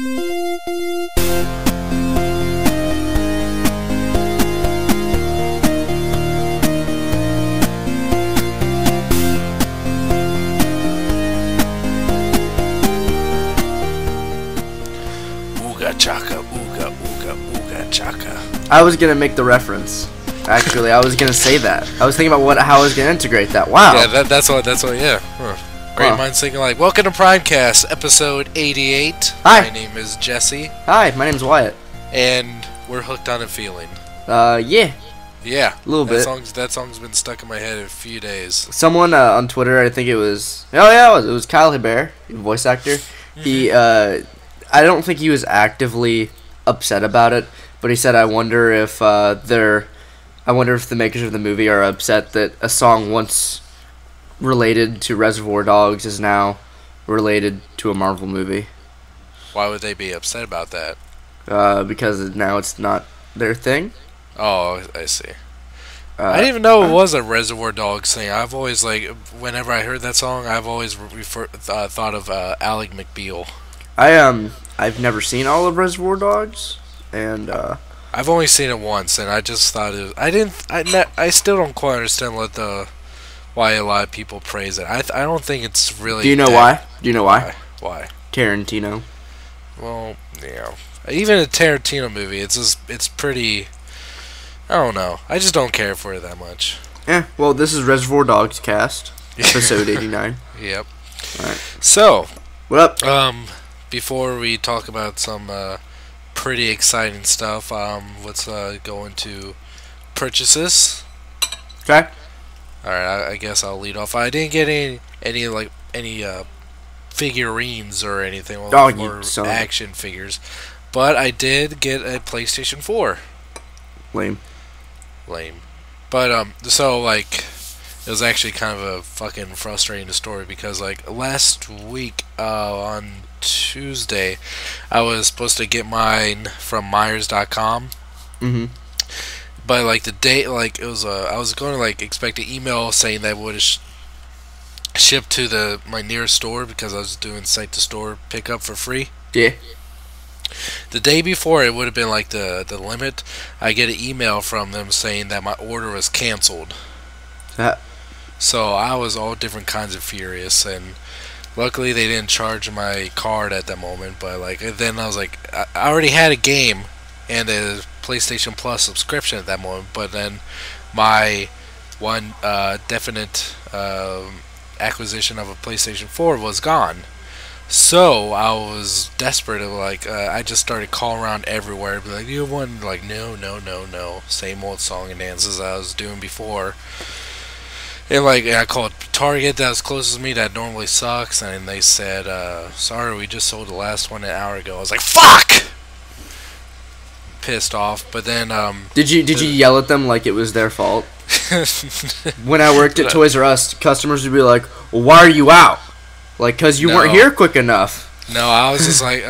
Chaka, ooga, ooga, ooga, chaka. I was gonna make the reference. Actually, I was gonna say that. I was thinking about how I was gonna integrate that. Wow. Yeah, that's what. Yeah. Great minds thinking alike. Welcome to Primecast, episode 88. Hi. My name is Jesse. Hi, my name's Wyatt. And we're hooked on a feeling. Yeah. Yeah. A little bit. That song's been stuck in my head a few days. Someone on Twitter, I think it was. Oh yeah, it was Kyle Hebert, voice actor. He I don't think he was actively upset about it, but he said, I wonder if the makers of the movie are upset that a song once related to Reservoir Dogs is now related to a Marvel movie. Why would they be upset about that? Because now it's not their thing. Oh, I see. I didn't even know it was a Reservoir Dogs thing. I've always, whenever I heard that song, I've always thought of Ally McBeal. I've never seen all of Reservoir Dogs, and I've only seen it once, and I just thought it. I still don't quite understand why a lot of people praise it. I don't think it's really. Do you know why? Why? Tarantino. Well, yeah. Even a Tarantino movie, it's pretty. I don't know. I just don't care for it that much. Yeah. Well, this is Reservoir Dogs cast, episode 89. Yep. All right. So. What up? Before we talk about some pretty exciting stuff, let's go into purchases. Okay. All right, I guess I'll lead off. I didn't get any figurines or anything, or action figures, but I did get a PlayStation 4. Lame. But so it was actually kind of a fucking frustrating story because last week on Tuesday I was supposed to get mine from Myers.com. Mm-hmm. But the date it was I was going to expect an email saying that it would ship to my nearest store because I was doing site to store pickup for free. Yeah. The day before it would have been the limit. I get an email from them saying that my order was canceled. So I was all different kinds of furious, and luckily they didn't charge my card at that moment. But then I was I already had a game and a PlayStation Plus subscription at that moment. But then my one definite acquisition of a PlayStation 4 was gone. So I was desperate. I just started calling around everywhere. Be like, you want no, same old song and dances I was doing before. And I called Target that was closest to me that normally sucks, and they said, sorry, we just sold the last one an hour ago. I was like, fuck! Pissed off, but then Did you yell at them like it was their fault? When I worked at Toys R Us, customers would be like, well, why are you out? Cause you weren't here quick enough. No, I was just like,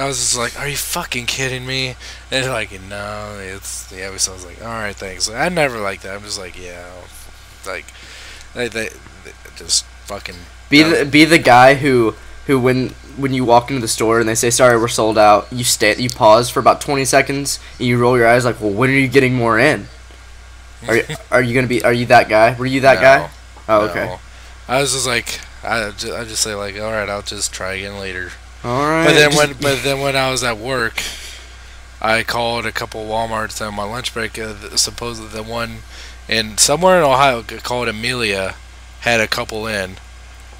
are you fucking kidding me? And they're like, no, it's the episode. I was like, alright, thanks. I never like that. I'm just like, yeah, They just fucking be the guy who when you walk into the store and they say sorry we're sold out, you pause for about 20 seconds and you roll your eyes like, well, when are you getting more in? Are you that guy? Were you that guy? Oh, okay. No. I was just I just say all right, I'll just try again later. All right. But then when I was at work, I called a couple Walmarts on my lunch break. Supposedly the one. And somewhere in Ohio called Amelia had a couple in.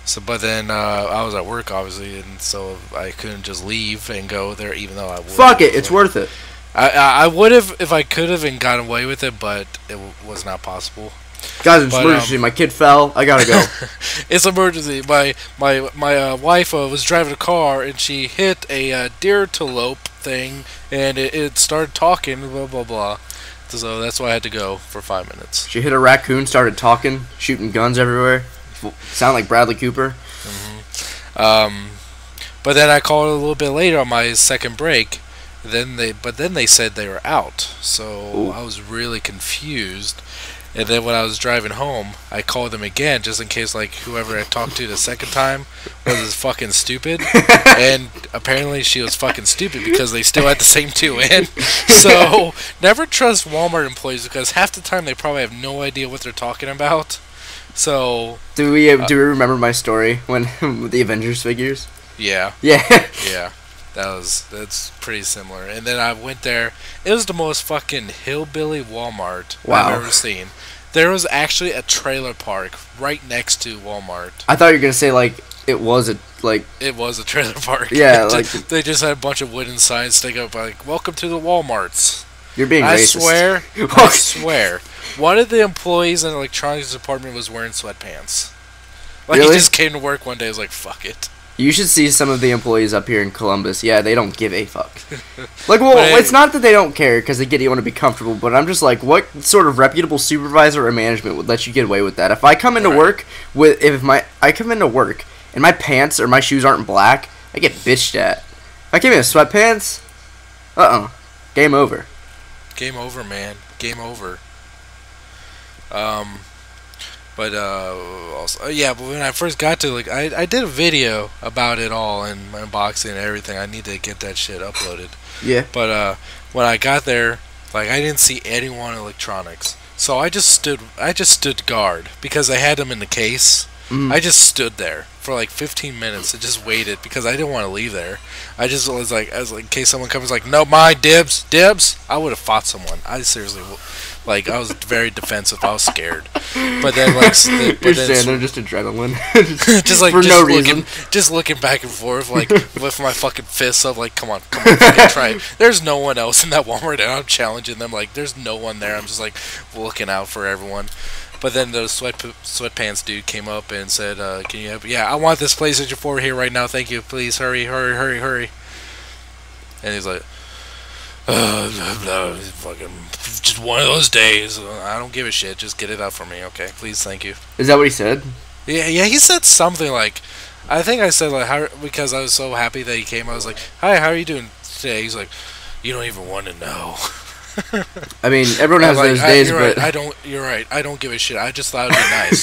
So, but then I was at work obviously, and so I couldn't just leave and go there, even though I would. Fuck it, it's worth it. I would have if I could have and gotten away with it, but it was not possible. Guys, it's emergency. My kid fell. I gotta go. It's emergency. My wife was driving a car and she hit a deer antelope thing, and it started talking. Blah blah blah. So that's why I had to go for 5 minutes. She hit a raccoon, started talking, shooting guns everywhere. Sound like Bradley Cooper. Mm-hmm. But then I called a little bit later on my second break. Then they said they were out. So I was really confused. And then when I was driving home, I called them again just in case like whoever I talked to the second time was fucking stupid. And apparently she was fucking stupid because they still had the same two in. So never trust Walmart employees because half the time they probably have no idea what they're talking about. So do we remember my story when the Avengers figures? Yeah. Yeah. Yeah. That's pretty similar. And then I went there. It was the most fucking hillbilly Walmart I've ever seen. There was actually a trailer park right next to Walmart. I thought you were gonna say like it was a trailer park. Yeah, like they just had a bunch of wooden signs sticking up like "Welcome to the Walmarts." You're being racist. I swear. One of the employees in the electronics department was wearing sweatpants. Like really? He just came to work one day. Was like, "Fuck it." You should see some of the employees up here in Columbus. Yeah, they don't give a fuck. Like, well, it's not that they don't care because they get you want to be comfortable, but I'm just like, what sort of reputable supervisor or management would let you get away with that? If I come into work I come into work and my pants or my shoes aren't black, I get bitched at. If I came in sweatpants, game over. Game over, man. Game over. But also, but when I first got to I did a video about it all and my unboxing and everything. I need to get that shit uploaded. Yeah. But when I got there, I didn't see anyone in electronics, so I just stood guard because I had them in the case. I just stood there for 15 minutes and just waited because I didn't want to leave there. I was like, in case someone comes no, my dibs, I would have fought someone. I seriously, I was very defensive. I was scared. But then you're standing there just adrenaline, for no reason, just looking back and forth, with my fucking fists up, come on, fucking try it. There's no one else in that Walmart, and I'm challenging them. There's no one there. I'm just looking out for everyone. But then the sweatpants dude came up and said, "Can you help? Yeah, I want this PlayStation 4 here right now. Thank you. Please hurry. And he's like, fucking just one of those days. I don't give a shit. Just get it out for me, okay? Please, thank you." Is that what he said? Yeah. He said something I think I said how, because I was so happy that he came. I was like, "Hi, how are you doing today?" He's like, "You don't even want to know." I mean, everyone has those days, but you're right. I don't give a shit. I just thought it'd be nice.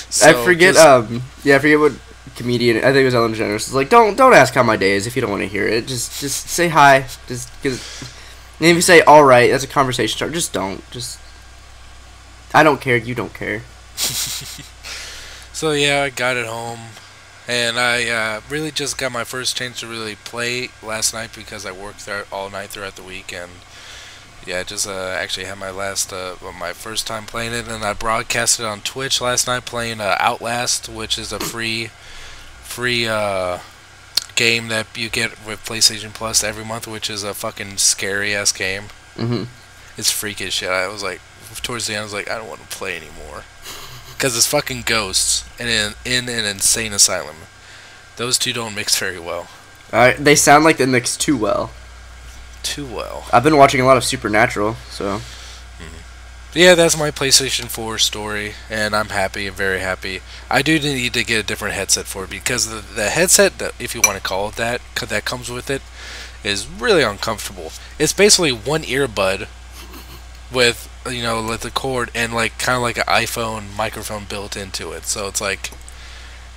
So. I forget. I forget what comedian. I think it was Ellen DeGeneres. It's don't ask how my day is if you don't want to hear it. Just say hi. Just because. And if you say all right, that's a conversation starter. Just don't. I don't care. You don't care. So yeah, I got it home. And I really just got my first chance to really play last night because I worked there all night throughout the week, and just actually had my my first time playing it, and I broadcasted on Twitch last night playing Outlast, which is a free game that you get with PlayStation Plus every month, which is a fucking scary ass game. It's freaky as shit. I was towards the end, I was I don't want to play anymore. Because it's fucking ghosts in an insane asylum. Those two don't mix very well. They sound like they mix too well. Too well. I've been watching a lot of Supernatural, so. Yeah, that's my PlayStation 4 story, and I'm happy, I'm very happy. I do need to get a different headset for it, because the headset, if you want to call it that comes with it, is really uncomfortable. It's basically one earbud with the cord and kind of like an iPhone microphone built into it, so it's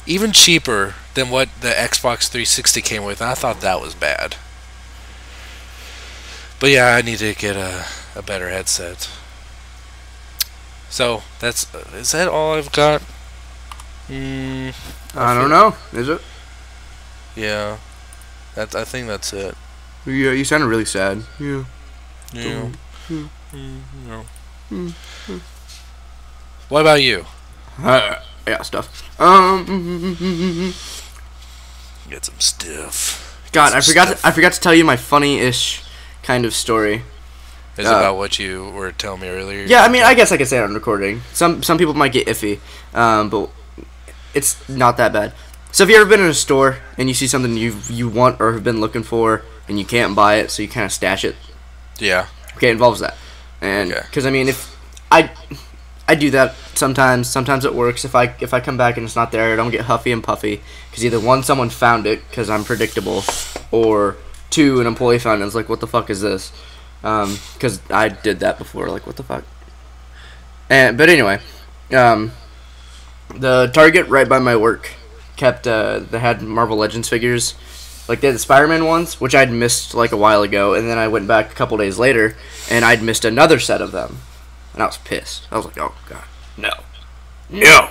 even cheaper than what the Xbox 360 came with, and I thought that was bad. But yeah, I need to get a better headset. So is that all I've got? I don't know. Is it? Yeah, I think that's it. Yeah, you sounded really sad. Yeah. No. What about you? Yeah, stuff. Get some stuff. God, I forgot to tell you my funny-ish kind of story. Is it about what you were telling me earlier? Yeah, I mean, I guess I could say it on recording. Some people might get iffy, but it's not that bad. So, have you ever been in a store and you see something you want or have been looking for and you can't buy it, so you kind of stash it? Yeah. Okay, it involves that. And because I mean, if I do that sometimes it works. If I come back and it's not there, I don't get huffy and puffy because either one, someone found it because I'm predictable, or two, an employee found it and was like, what the fuck is this? Because I did that before, what the fuck. But anyway, the Target right by my work kept they had Marvel Legends figures. Like, they had the Spider-Man ones, which I'd missed, like, a while ago, and then I went back a couple days later, and I'd missed another set of them. And I was pissed. I was like, oh, God, no. No!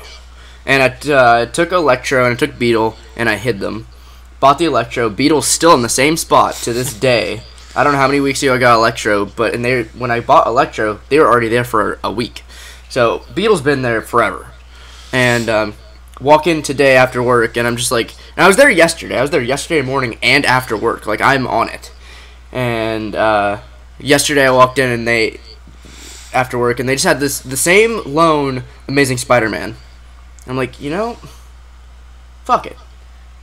And I took Electro, and I took Beetle, and I hid them. Bought the Electro. Beetle's still in the same spot to this day. I don't know how many weeks ago I got Electro, but when I bought Electro, they were already there for a week. So, Beetle's been there forever. And, walk in today after work, and I'm just like, and I was there yesterday. I was there yesterday morning and after work. Like, I'm on it. And yesterday I walked in, and after work, and they just had the same lone Amazing Spider-Man. I'm like, fuck it.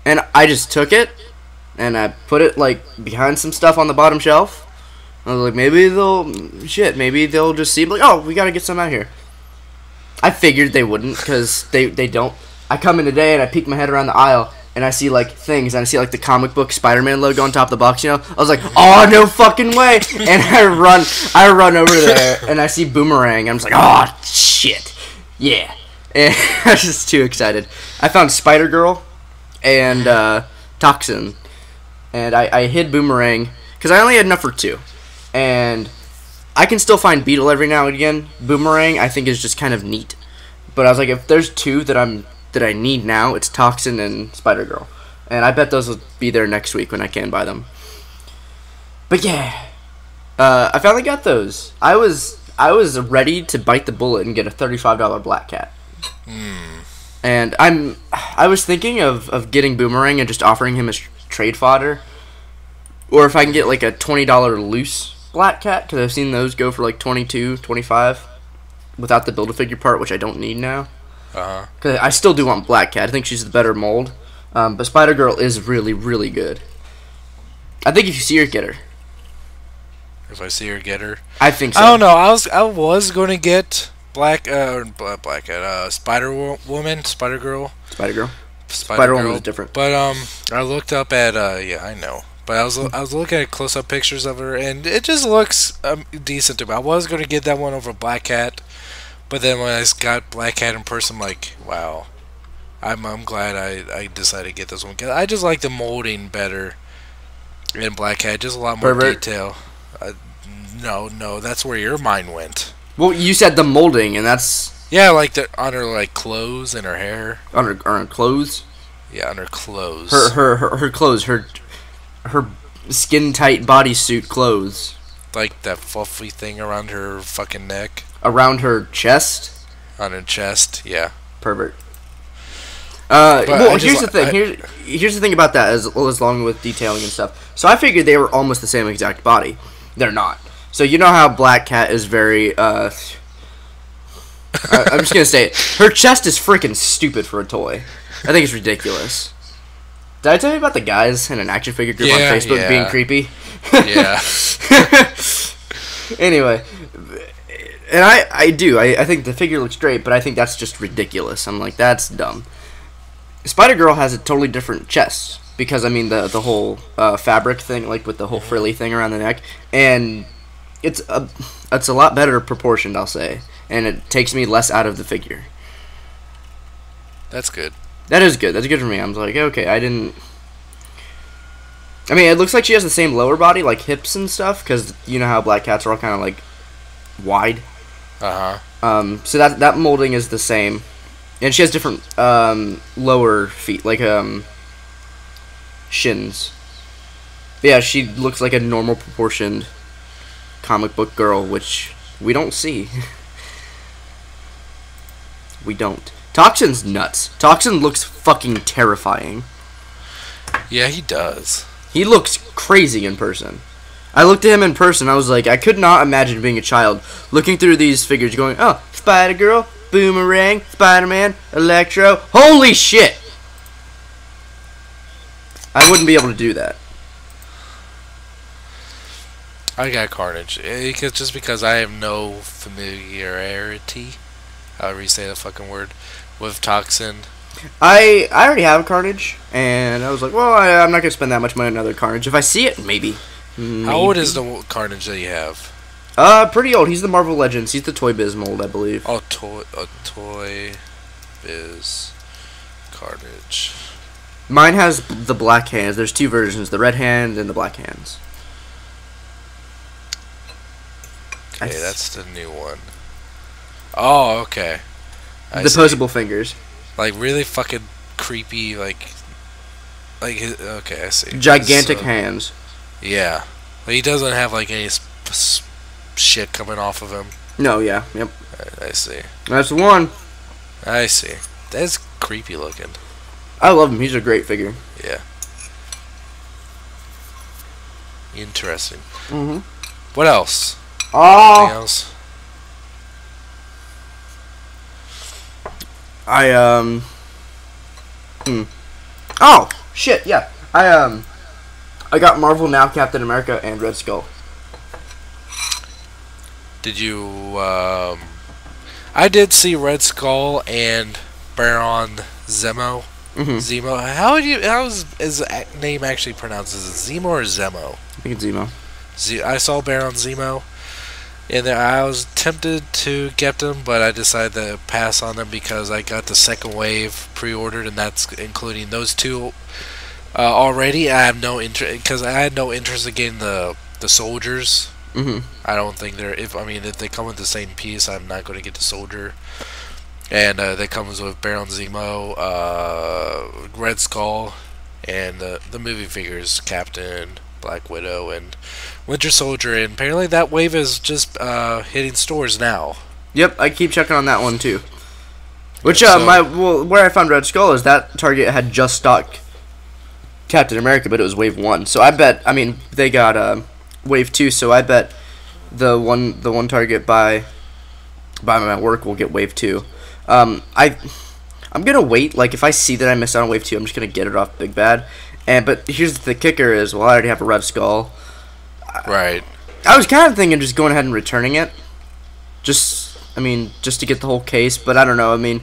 And I just took it, and I put it, like, behind some stuff on the bottom shelf. I was like, maybe they'll just see, like, oh, we gotta get some out here. I figured they wouldn't, because they don't. I come in today and I peek my head around the aisle and I see like things and I see like the comic book Spider-Man logo on top of the box, I was like, oh, no fucking way. And I run over there and I see Boomerang. I'm just like, oh shit. Yeah. And I was just too excited. I found Spider-Girl and Toxin. And I hid Boomerang because I only had enough for 2. And I can still find Beetle every now and again. Boomerang I think is just kind of neat. But I was like, if there's 2 that I need now, it's Toxin and Spider-Girl. And I bet those will be there next week when I can buy them. But yeah, I finally got those. I was ready to bite the bullet and get a $35 Black Cat. And I was thinking of getting Boomerang and just offering him as trade fodder. Or if I can get like a $20 loose Black Cat, because I've seen those go for like $22, $25 without the Build-A-Figure part, which I don't need now. Because I still do want Black Cat. I think she's the better mold. But Spider-Girl is really, really good. I think if you see her, get her. If I see her, get her. I think so. I don't know. I was going to get Black Cat, Spider-Woman, Spider-Girl. Spider-Woman is different. But I looked up at yeah, I know. But I was looking at close-up pictures of her, and it just looks decent to me. I was going to get that one over Black Cat. But then when I got Black Cat in person, I'm like, wow. I'm glad I decided to get this one. I just like the molding better in Black Cat. Just a lot more detail. No, that's where your mind went. Well, you said the molding, and that's... Yeah, like on her like clothes and her hair. On her clothes? Yeah, on her clothes. Her clothes. Her skin-tight bodysuit clothes. Like that fluffy thing around her fucking neck. Around her chest? On her chest, yeah. Pervert. Well, here's the thing. Here's the thing about that, as long with detailing and stuff. So I figured they were almost the same exact body. They're not. So you know how Black Cat is very, I'm just gonna say it. Her chest is freaking stupid for a toy. I think it's ridiculous. Did I tell you about the guys in an action figure group on Facebook being creepy? Yeah. Anyway, and I do. I think the figure looks great, but I think that's just ridiculous. I'm like, that's dumb. Spider-Girl has a totally different chest because, I mean, the whole fabric thing, like with the whole frilly thing around the neck, and it's a lot better proportioned, I'll say, and it takes me less out of the figure. That's good. That is good. That's good for me. I'm like, okay, I mean, it looks like she has the same lower body, like hips and stuff, because you know how Black Cats are all kind of like wide. So that molding is the same, and she has different lower feet, like shins. But yeah, she looks like a normal proportioned comic book girl, which we don't see. We don't. Toxin's nuts. Toxin looks fucking terrifying. Yeah, he does. He looks crazy in person. I looked at him in person, I was like, I could not imagine being a child looking through these figures going, oh, Spider-Girl, Boomerang, Spider-Man, Electro, holy shit! I wouldn't be able to do that. I got Carnage. Just because I have no familiarity, however you say the fucking word, with Toxin. I already have Carnage, and I was like, well, I'm not going to spend that much money on another Carnage. If I see it, maybe. How old is the Carnage that you have? Pretty old. He's the Marvel Legends. He's the Toy Biz mold, I believe. Oh, Toy Biz Carnage. Mine has the black hands. There's two versions: the red hand and the black hands. Okay, that's the new one. Oh, okay. The posable fingers. Like really fucking creepy, like okay, I see. Gigantic hands. Yeah, like he doesn't have like any shit coming off of him. No, yeah, yep. I see. That's the one. I see. That's creepy looking. I love him. He's a great figure. Yeah. Interesting. Mhm. What else? Oh. Anything else? Oh shit! Yeah, I got Marvel Now, Captain America, and Red Skull. Did you? I did see Red Skull and Baron Zemo. Mm-hmm. Zemo. How is his name actually pronounced? Is it Zemo or Zemo? I think it's Zemo. I saw Baron Zemo, and I was tempted to get them, but I decided to pass on them because I got the second wave pre-ordered, and that's including those two already. I have no interest because I had no interest in getting the soldiers. Mm-hmm. I don't think they're if they come with the same piece, I'm not going to get the soldier. And that comes with Baron Zemo, Red Skull, and the movie figures, Captain, Black Widow, and Winter Soldier. And apparently that wave is just hitting stores now. Yep, I keep checking on that one too. Which where I found Red Skull is that Target had just stocked Captain America, but it was Wave 1. So I bet they got Wave 2. So I bet the one Target by my work will get Wave 2. I'm gonna wait. Like if I see that I missed out on Wave 2, I'm just gonna get it off Big Bad. But here's the kicker: is I already have a Red Skull. Right. I was kind of thinking just going ahead and returning it, just to get the whole case. But I don't know.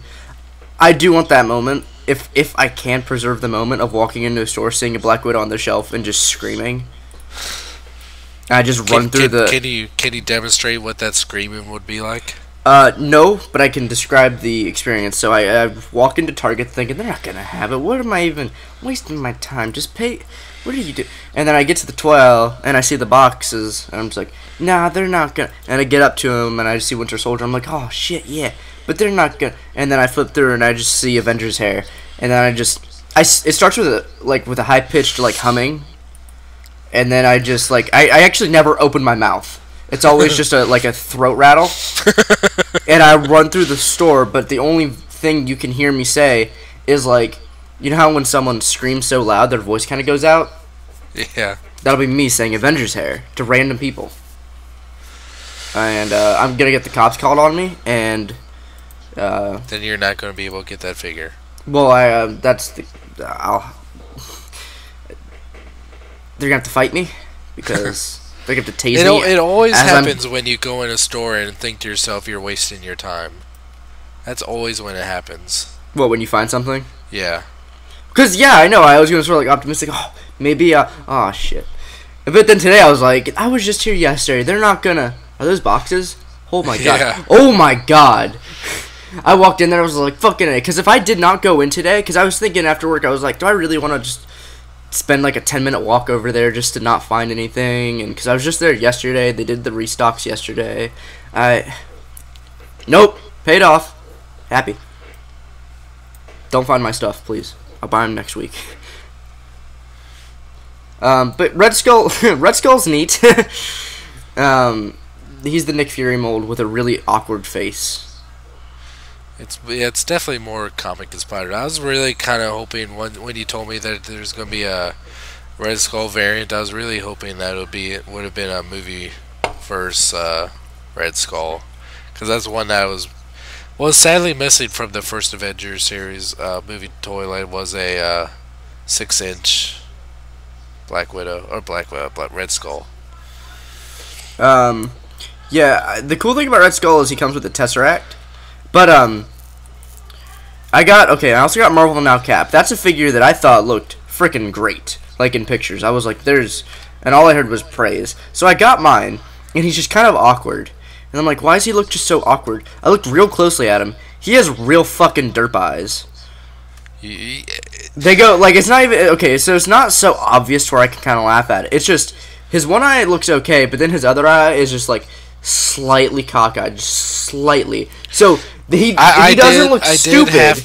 I do want that moment. If I can preserve the moment of walking into a store, seeing a Black Widow on the shelf, and just screaming. I just run through the. Can you demonstrate what that screaming would be like? No, but I can describe the experience. So I walk into Target thinking they're not gonna have it. What am I even wasting my time? Just pay. What do you do? And then I get to the toy aisle and I see the boxes and I'm just like, nah, they're not gonna. And I get up to them and I see Winter Soldier. I'm like, oh shit, yeah, but they're not gonna. And then I flip through and I just see Avengers hair. And then it starts with a high pitched humming. And then I just I actually never open my mouth. It's always just a throat rattle. And I run through the store, but the only thing you can hear me say is you know how when someone screams so loud their voice kind of goes out? Yeah. That'll be me saying Avengers hair to random people. And I'm going to get the cops called on me, and then you're not going to be able to get that figure. Well, they're going to have to fight me because they're going to have to tase me. It always happens when you go in a store and think to yourself you're wasting your time. That's always when it happens. What, when you find something? Yeah. Because, yeah, I know. I was going to sort of optimistic. Oh, maybe, oh, shit. But then today I was like, I was just here yesterday. They're not going to. Are those boxes? Oh, my God. Yeah. Oh, my God. I walked in there. I was like, fucking it. Because if I did not go in today, because I was thinking after work, I was like, do I really want to just spend a 10-minute walk over there just to not find anything? And because I was just there yesterday. They did the restocks yesterday. Nope. Paid off. Happy. Don't find my stuff, please. I'll buy them next week. But Red Skull's neat. He's the Nick Fury mold with a really awkward face. It's definitely more comic inspired. I was really kind of hoping when you told me that there's going to be a Red Skull variant, I was really hoping that it would have been a movie versus Red Skull, because that's one that was sadly missing from the first Avengers series movie toy line. Was a 6-inch Black Red Skull. Yeah, the cool thing about Red Skull is he comes with the Tesseract. But, I also got Marvel Now Cap. That's a figure that I thought looked freaking great, in pictures. I was like, and all I heard was praise. So I got mine, and he's just kind of awkward. And I'm like, why does he look just so awkward? I looked real closely at him. He has real fucking derp eyes. They go, like, it's not even, okay, so it's not so obvious to where I can kind of laugh at it. It's just, his one eye looks okay, but then his other eye is just, like, slightly cockeyed, just slightly. So, he doesn't look stupid.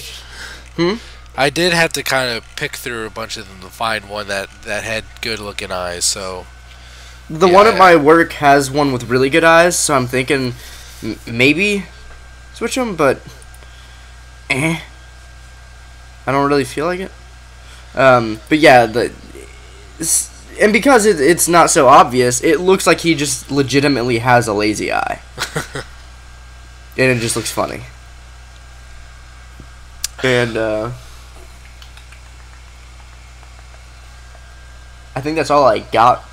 I did have to kind of pick through a bunch of them to find one that had good-looking eyes, so... The one at my work has one with really good eyes, so I'm thinking maybe switch them, but I don't really feel like it. But yeah, and because it's not so obvious, it looks like he just legitimately has a lazy eye. And it just looks funny. And I think that's all I got.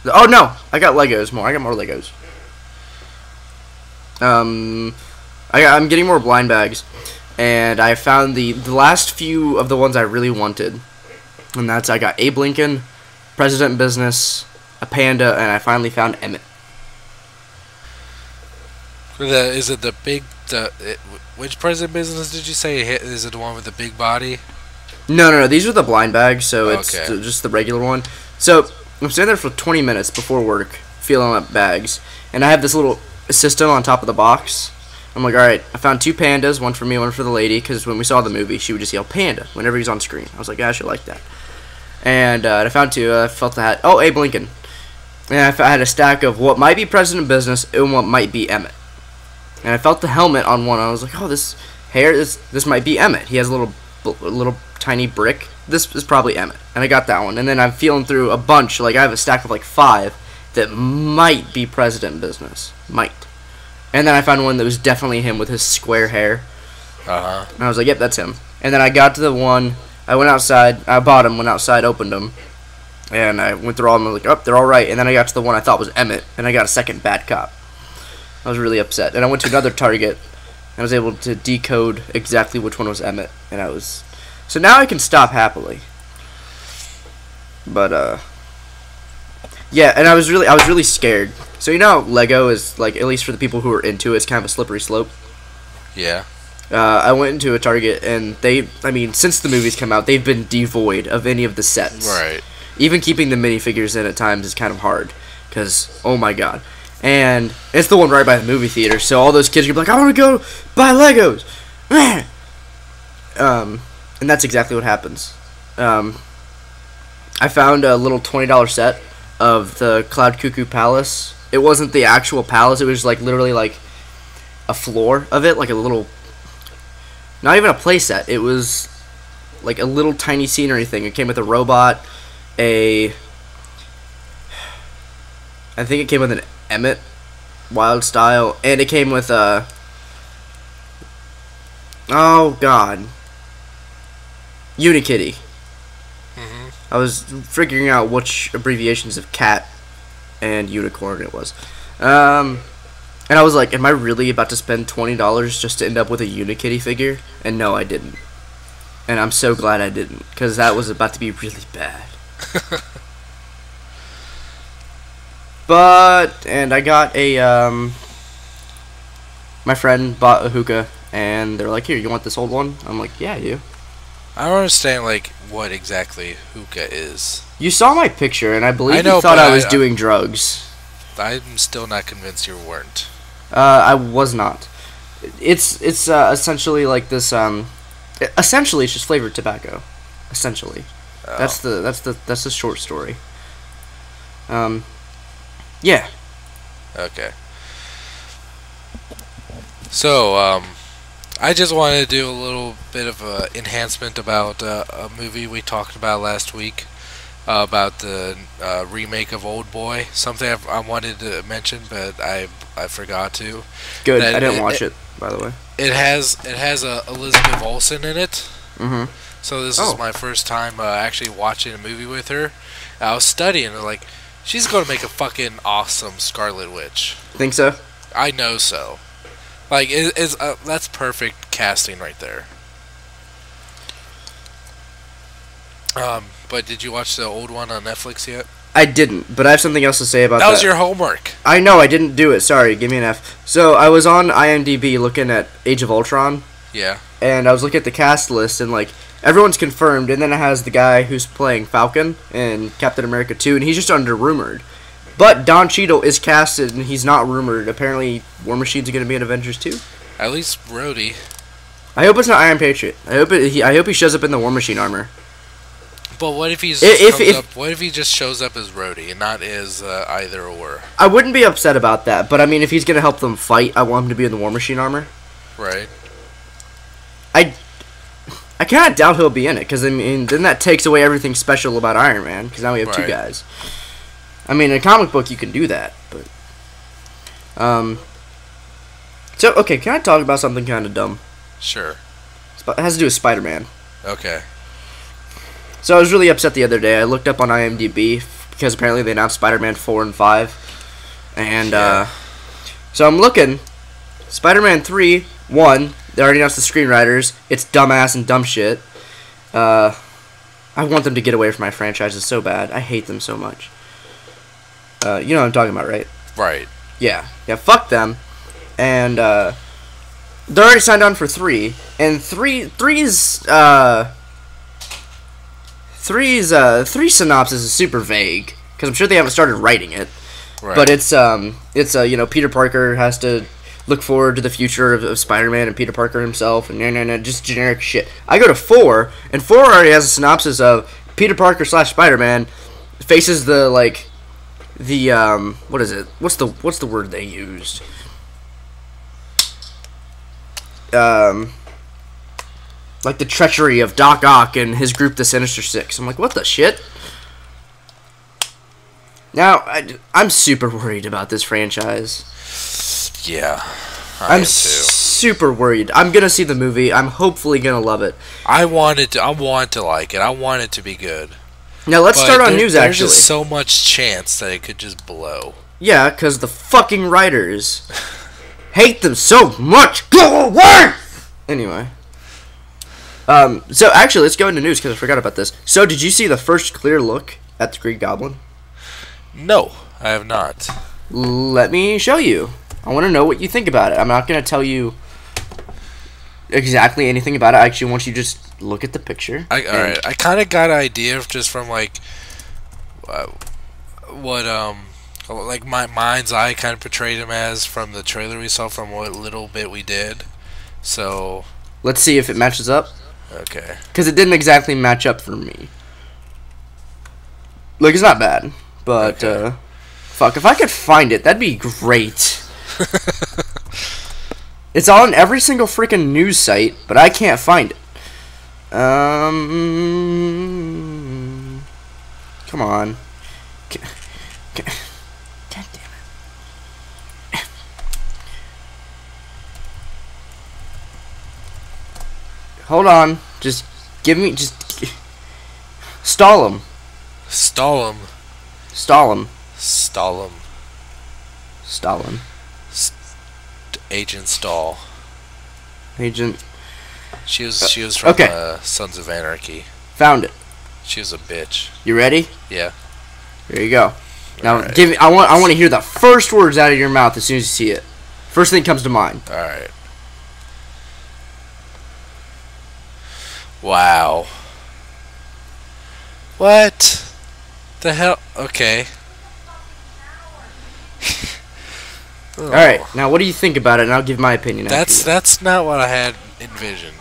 Oh no, I got Legos more. I got more Legos. I'm getting more blind bags, and I found the last few of the ones I really wanted, and that's I got Abe Lincoln, President Business, a panda, and I finally found Emmett. Is it the big? Which President Business did you say? Is it the one with the big body? No. These are the blind bags, so it's just the regular one. So I'm standing there for 20 minutes before work, feeling up bags, and I have this little system on top of the box. I'm like, all right, I found 2 pandas, one for me, one for the lady, because when we saw the movie, she would just yell panda whenever he's on screen. I was like, yeah, I should like that. And I found 2. I felt the hat. Oh, Abe Lincoln. And I had a stack of what might be President Business and what might be Emmett. And I felt the helmet on one. I was like, oh, this hair, this might be Emmett. He has a little tiny brick. This is probably Emmett. And I got that one. And then I'm feeling through a bunch. Like, I have a stack of like 5 that might be President Business. Might. And then I found one that was definitely him with his square hair. Uh-huh. And I was like, yep, that's him. And then I got to the one. I went outside. I bought him, went outside, opened them. And I went through all of them. I was like, oh, they're all right. And then I got to the one I thought was Emmett. And I got a second bad cop. I was really upset. And I went to another Target. And I was able to decode exactly which one was Emmett. And I was... So now I can stop happily. But, yeah, and I was really scared. So you know how Lego is, like, at least for the people who are into it, it's kind of a slippery slope? Yeah. I went into a Target, and since the movies come out, they've been devoid of any of the sets. Right. Even keeping the minifigures in at times is kind of hard. Because, oh my god. And it's the one right by the movie theater, so all those kids are going to be like, I want to go buy Legos! And that's exactly what happens. I found a little $20 set of the Cloud Cuckoo Palace. It wasn't the actual palace, it was like literally like a floor of it, like a little, not even a play set. It was like a little tiny scenery thing. It came with a robot, I think it came with an Emmett Wild Style, and it came with a, oh god, Unikitty. I was figuring out which abbreviations of cat and unicorn it was. And I was like, am I really about to spend $20 just to end up with a Unikitty figure? And no, I didn't. And I'm so glad I didn't, because that was about to be really bad. And I got a, my friend bought a hookah, and they're like, here, you want this old one? I'm like, yeah, I do. I don't understand, like, what exactly hookah is. You saw my picture, and I believe you thought I was doing drugs. I'm still not convinced you weren't. I was not. It's essentially like this. Essentially, it's just flavored tobacco. Essentially, that's the short story. Yeah. Okay. So, I just wanted to do a little bit of an enhancement about a movie we talked about last week, about the remake of Old Boy. Something I wanted to mention, but I forgot to. Good. I didn't watch it, by the way. It has Elizabeth Olsen in it. Mm-hmm. So this is my first time actually watching a movie with her. I was studying, like, she's going to make a fucking awesome Scarlet Witch. Think so? I know so. Like, that's perfect casting right there. But did you watch the old one on Netflix yet? I didn't, but I have something else to say about that. That was your homework. I know, I didn't do it. Sorry, give me an F. So, I was on IMDb looking at Age of Ultron. Yeah. And I was looking at the cast list, and, like, everyone's confirmed, and then it has the guy who's playing Falcon in Captain America 2, and he's just under-rumored. But Don Cheadle is casted, and he's not rumored. Apparently, War Machine's going to be in Avengers 2. At least Rhodey. I hope it's not Iron Patriot. I hope he shows up in the War Machine armor. But what if what if he just shows up as Rhodey and not as either or? I wouldn't be upset about that, but I mean, if he's gonna help them fight, I want him to be in the War Machine armor. Right. I cannot doubt he'll be in it, because I mean, then that takes away everything special about Iron Man, because now we have two guys. I mean, in a comic book you can do that, but so okay, can I talk about something kind of dumb? Sure. It has to do with Spider-Man. Okay. So I was really upset the other day. I looked up on IMDb because apparently they announced Spider-Man 4 and 5. And so I'm looking. Spider-Man 3, 1, they already announced the screenwriters. It's dumbass and dumb shit. I want them to get away from my franchises so bad. I hate them so much. You know what I'm talking about, right? Right. Yeah. Yeah, fuck them. And they're already signed on for 3. And 3's synopsis is super vague because I'm sure they haven't started writing it. Right. But it's you know, Peter Parker has to look forward to the future of Spider-Man and Peter Parker himself and just generic shit. I go to 4 and 4 already has a synopsis of Peter Parker / Spider-Man faces the what is it? What's the word they used? Like the treachery of Doc Ock and his group, the Sinister Six. I'm like, what the shit? Now, I'm super worried about this franchise. Yeah, I'm super worried. I'm gonna see the movie. I'm hopefully gonna love it. I want to like it. I want it to be good. Now let's start on news. Actually, there's just so much chance that it could just blow. Yeah, because the fucking writers hate them so much. Go away. Anyway. So actually, let's go into news because I forgot about this. So, did you see the first clear look at the Green Goblin? No, I have not. Let me show you. I want to know what you think about it. I'm not going to tell you exactly anything about it. I actually want you to just look at the picture. Alright, I kind of got an idea just from, like, what, like, my mind's eye kind of portrayed him as from the trailer we saw from what little bit we did. So... let's see if it matches up. Okay. Because it didn't exactly match up for me. Like, it's not bad. But, okay. Fuck, if I could find it, that'd be great. It's on every single freaking news site, but I can't find it. Come on. God damn it. Hold on. Just give me... Stall him. Stall him. Stall him. Stall him. Stalin. Agent Stahl. Agent... She was from Sons of Anarchy. Found it. She was a bitch. You ready? Yeah. Here you go. Now, right. give me... I want to hear the first words out of your mouth as soon as you see it. First thing comes to mind. Alright. Wow. What? The hell? Okay. Oh. Alright, now what do you think about it? And I'll give my opinion. That's not what I had envisioned.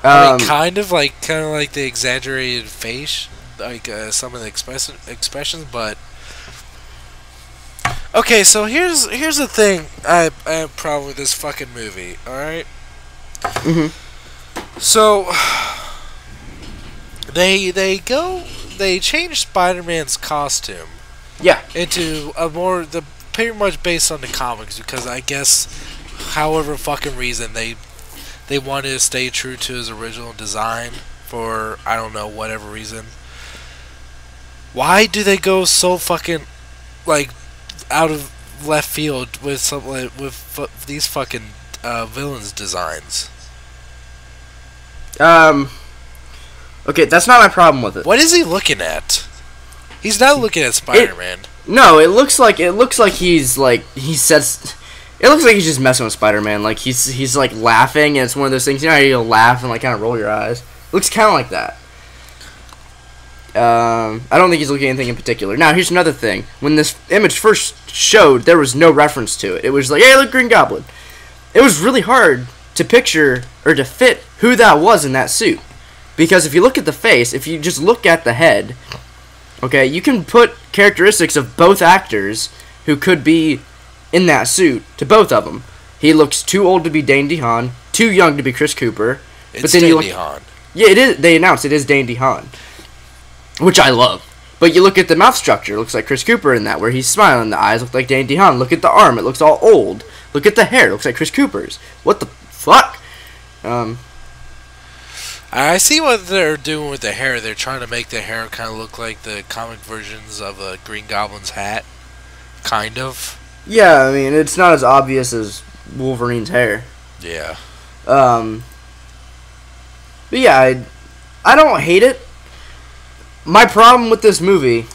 I mean, kind of like the exaggerated face, like some of the expressions, but okay. So here's the thing. I have a problem with this fucking movie. All right. So they changed Spider-Man's costume. Yeah. Into a more pretty much based on the comics because I guess however fucking reason they wanted to stay true to his original design for I don't know whatever reason. Why do they go so fucking like out of left field with these fucking villains designs? Okay, that's not my problem with it. What is he looking at? He's not looking at Spider-Man. No, it looks like he's like he says. It looks like he's just messing with Spider-Man. Like he's like laughing, and it's one of those things. You know how you laugh and like kind of roll your eyes. It looks kind of like that. I don't think he's looking at anything in particular. Now, here's another thing. When this image first showed, there was no reference to it. It was like, hey, look, Green Goblin. It was really hard to picture or to fit who that was in that suit. Because if you look at the face, if you just look at the head, okay, you can put characteristics of both actors who could be in that suit to both of them. He looks too old to be Dane DeHaan, too young to be Chris Cooper. It's Dane DeHaan. Yeah, it is. They announced it is Dane DeHaan, which I love. But you look at the mouth structure, it looks like Chris Cooper in that, where he's smiling. The eyes look like Dane DeHaan. Look at the arm, it looks all old. Look at the hair, it looks like Chris Cooper's. What the fuck? I see what they're doing with the hair. They're trying to make the hair kind of look like the comic versions of Green Goblin's hat. Kind of. Yeah, I mean, it's not as obvious as Wolverine's hair. Yeah. But yeah, I don't hate it. My problem with this movie,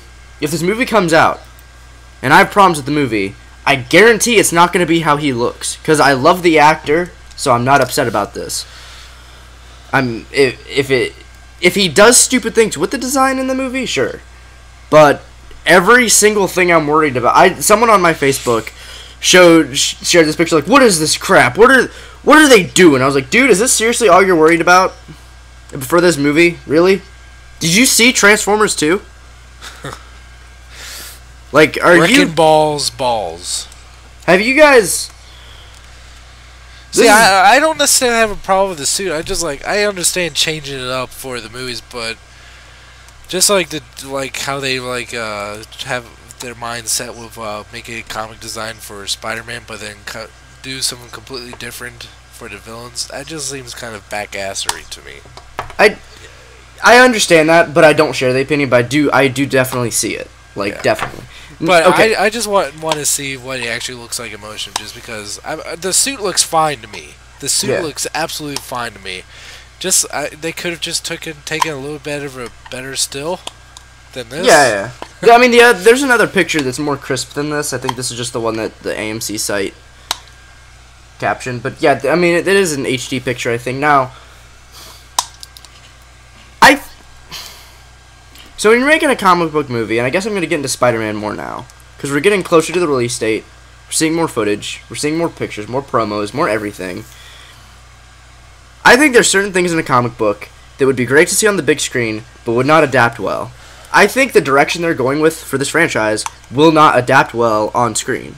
if this movie comes out, and I have problems with the movie, I guarantee it's not going to be how he looks. Because I love the actor, so I'm not upset about this. If he does stupid things with the design in the movie, sure. But every single thing I'm worried about, someone on my Facebook shared this picture like, what is this crap? What are they doing? I was like, dude, is this seriously all you're worried about for this movie? Really? Did you see Transformers 2? Like, Wrecking balls. Have you guys? See, I don't necessarily have a problem with the suit. I understand changing it up for the movies, but just like how they have their mindset with making a comic design for Spider-Man, but then do something completely different for the villains. That just seems kind of backassery to me. I understand that, but I don't share the opinion. But I do definitely see it. Definitely. But okay. I just want to see what he actually looks like in motion, just because the suit looks fine to me. The suit looks absolutely fine to me. Just they could have just taken a little bit of a better still than this. Yeah. I mean, there's another picture that's more crisp than this. I think this is just the one that the AMC site captioned. But yeah, I mean, it is an HD picture, I think. Now, so when you're making a comic book movie, and I guess I'm going to get into Spider-Man more now, because we're getting closer to the release date, we're seeing more footage, we're seeing more pictures, more promos, more everything. I think there's certain things in a comic book that would be great to see on the big screen, but would not adapt well. I think the direction they're going with for this franchise will not adapt well on screen.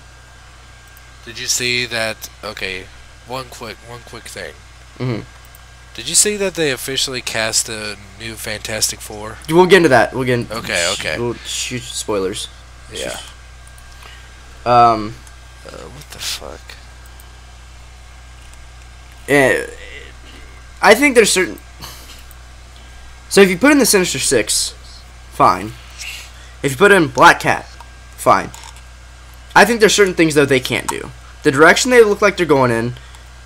Did you see that? Okay, one quick thing. Mm-hmm. Did you see that they officially cast a new Fantastic Four? We'll get into that. Okay. We'll shoot spoilers. Yeah. What the fuck? I think there's certain. So if you put in the Sinister Six, fine. If you put in Black Cat, fine. I think there's certain things though they can't do. The direction they look like they're going in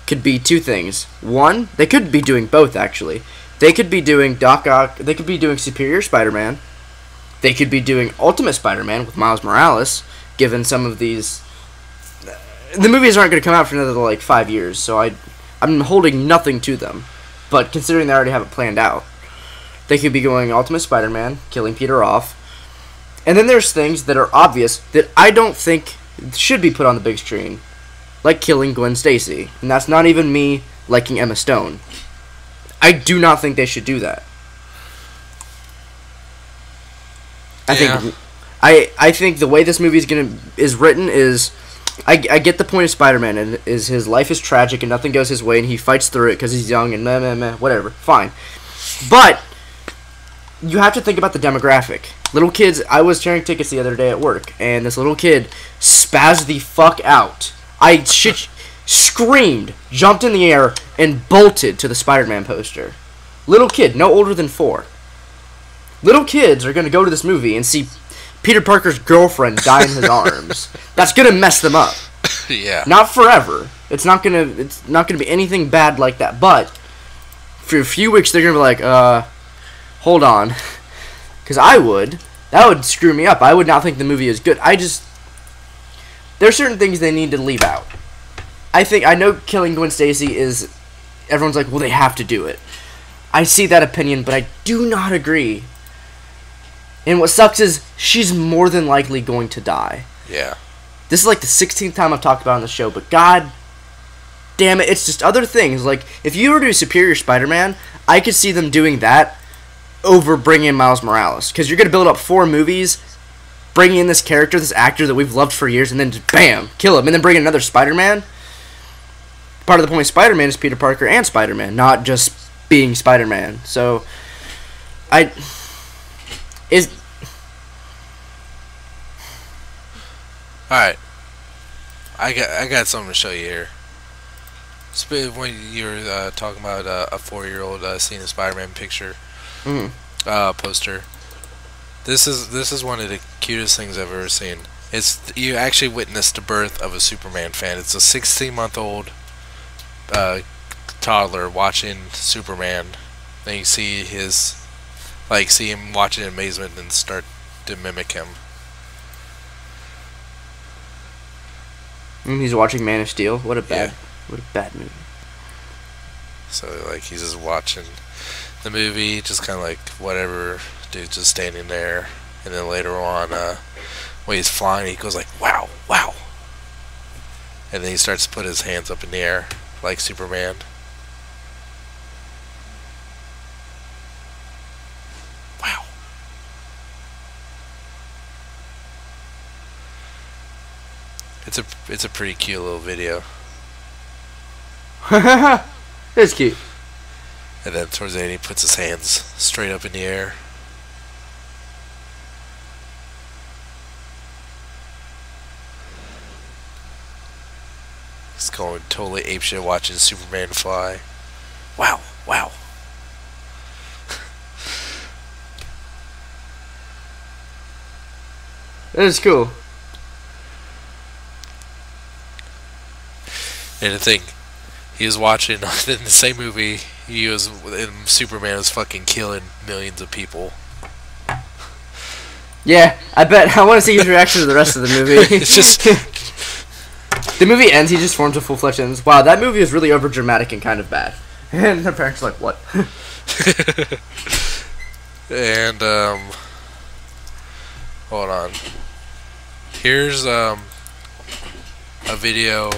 could be two things. One, they could be doing both, actually. They could be doing Doc Ock, they could be doing Superior Spider-Man. They could be doing Ultimate Spider-Man with Miles Morales, given some of these. The movies aren't going to come out for another, 5 years, so I'm holding nothing to them. But considering they already have it planned out, they could be going Ultimate Spider-Man, killing Peter off. And then there's things that are obvious that I don't think should be put on the big screen. Like killing Gwen Stacy. And that's not even me liking Emma Stone. I do not think they should do that. I think the way this movie is written is I get the point of Spider-Man, and is his life is tragic and nothing goes his way and he fights through it because he's young and whatever. Fine. But you have to think about the demographic. Little kids, I was sharing tickets the other day at work, and this little kid spazzed the fuck out. Screamed, jumped in the air, and bolted to the Spider-Man poster. Little kid, no older than 4. Little kids are going to go to this movie and see Peter Parker's girlfriend die in his arms. That's going to mess them up. Yeah. Not forever. It's not going to be anything bad like that, but for a few weeks they're going to be like, hold on. Because I would, That would screw me up. I would not think the movie is good. There's certain things they need to leave out. I know killing Gwen Stacy is... Everyone's like, well, they have to do it. I see that opinion, but I do not agree. And what sucks is she's more than likely going to die. Yeah. This is like the 16th time I've talked about it on the show, but god damn it, it's just other things. Like, if you were to do Superior Spider-Man, I could see them doing that over bringing in Miles Morales. Because you're going to build up 4 movies, bringing in this character, this actor that we've loved for years, and then just bam, kill him, and then bring in another Spider-Man. Part of the point of Spider-Man is Peter Parker and Spider-Man, not just being Spider-Man. So, alright, I got something to show you here. When you were talking about a 4-year-old seeing a Spider-Man picture, poster. This is one of the cutest things I've ever seen. You actually witnessed the birth of a Superman fan. It's a 16-month-old toddler watching Superman. Then you see see him watching in amazement and start to mimic him. He's watching Man of Steel. What a bad movie. So he's just watching the movie, just kind of whatever, dude's just standing there, and then later on, when he's flying, he goes wow, wow, and then he starts to put his hands up in the air like Superman. Wow. It's a pretty cute little video. It's cute. And then towards the end, he puts his hands straight up in the air. He's going totally apeshit watching Superman fly. Wow, wow. That is cool. And the thing, he was watching in the same movie. Superman was fucking killing millions of people. Yeah, I bet. I want to see his reaction to the rest of the movie. It's just the movie ends. He just forms a full-fledged sentence. Wow, that movie is really overdramatic and kind of bad. And the parents are like, what? And hold on. Here's a video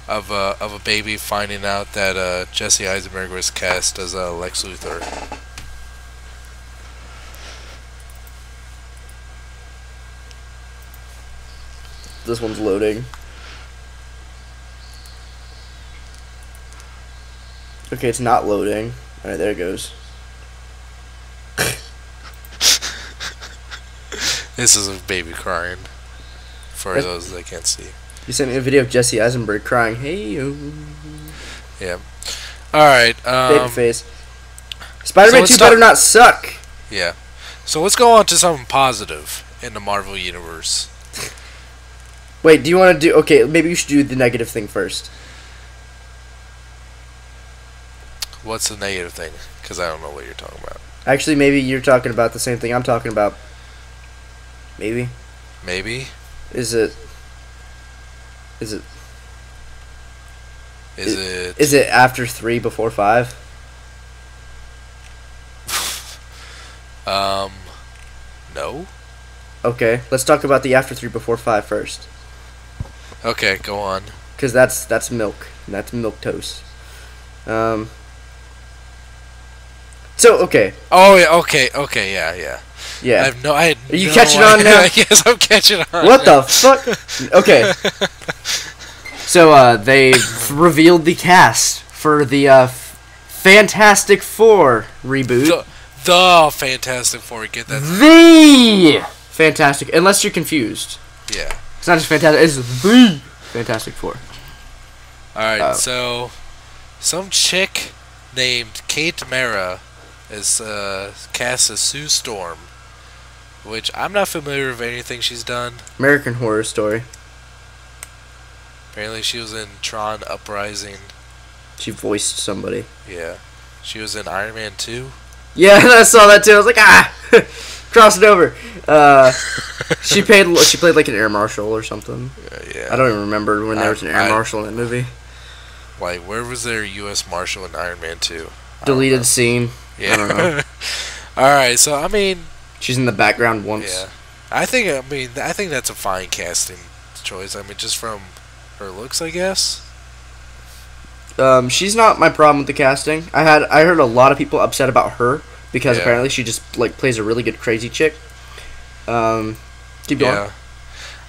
of a baby finding out that Jesse Eisenberg was cast as Lex Luthor. This one's loading. Okay, it's not loading. Alright, there it goes. This is a baby crying. For those that can't see. You sent me a video of Jesse Eisenberg crying. Hey, yeah. Alright, baby face. Spider-Man 2 better not suck. Yeah. So let's go on to something positive in the Marvel Universe. Wait, do you want to do... Okay, maybe you should do the negative thing first. What's the negative thing? Because I don't know what you're talking about. Actually, maybe you're talking about the same thing I'm talking about. Maybe. Maybe? Is it after 3 before 5? No. Okay, let's talk about the after 3 before 5 first. Okay, go on. Because that's milk. That's milk toast. So okay. Oh yeah. Okay. Yeah. Yeah. Are you catching on now? Yes, I'm catching on. What the fuck? Okay. So they revealed the cast for the Fantastic Four reboot. The Fantastic Four. Get that? The Fantastic. Unless you're confused. Yeah. It's not just Fantastic. It's the Fantastic Four. All right. So, some chick named Kate Mara is cast as Sue Storm, which I'm not familiar with anything she's done. American Horror Story. Apparently, she was in Tron Uprising. She voiced somebody. Yeah. She was in Iron Man 2. Yeah, I saw that too. I was like, crossing over. She played like an air marshal or something. Yeah. I don't even remember when there was an air marshal in that movie. Like, where was there a U.S. Marshal in Iron Man 2? Deleted scene. Yeah. I don't know. Alright, so, I mean... She's in the background once. Yeah. I think that's a fine casting choice. I mean, just from her looks, I guess. She's not my problem with the casting. I heard a lot of people upset about her because apparently she just like plays a really good crazy chick. Keep going. Yeah.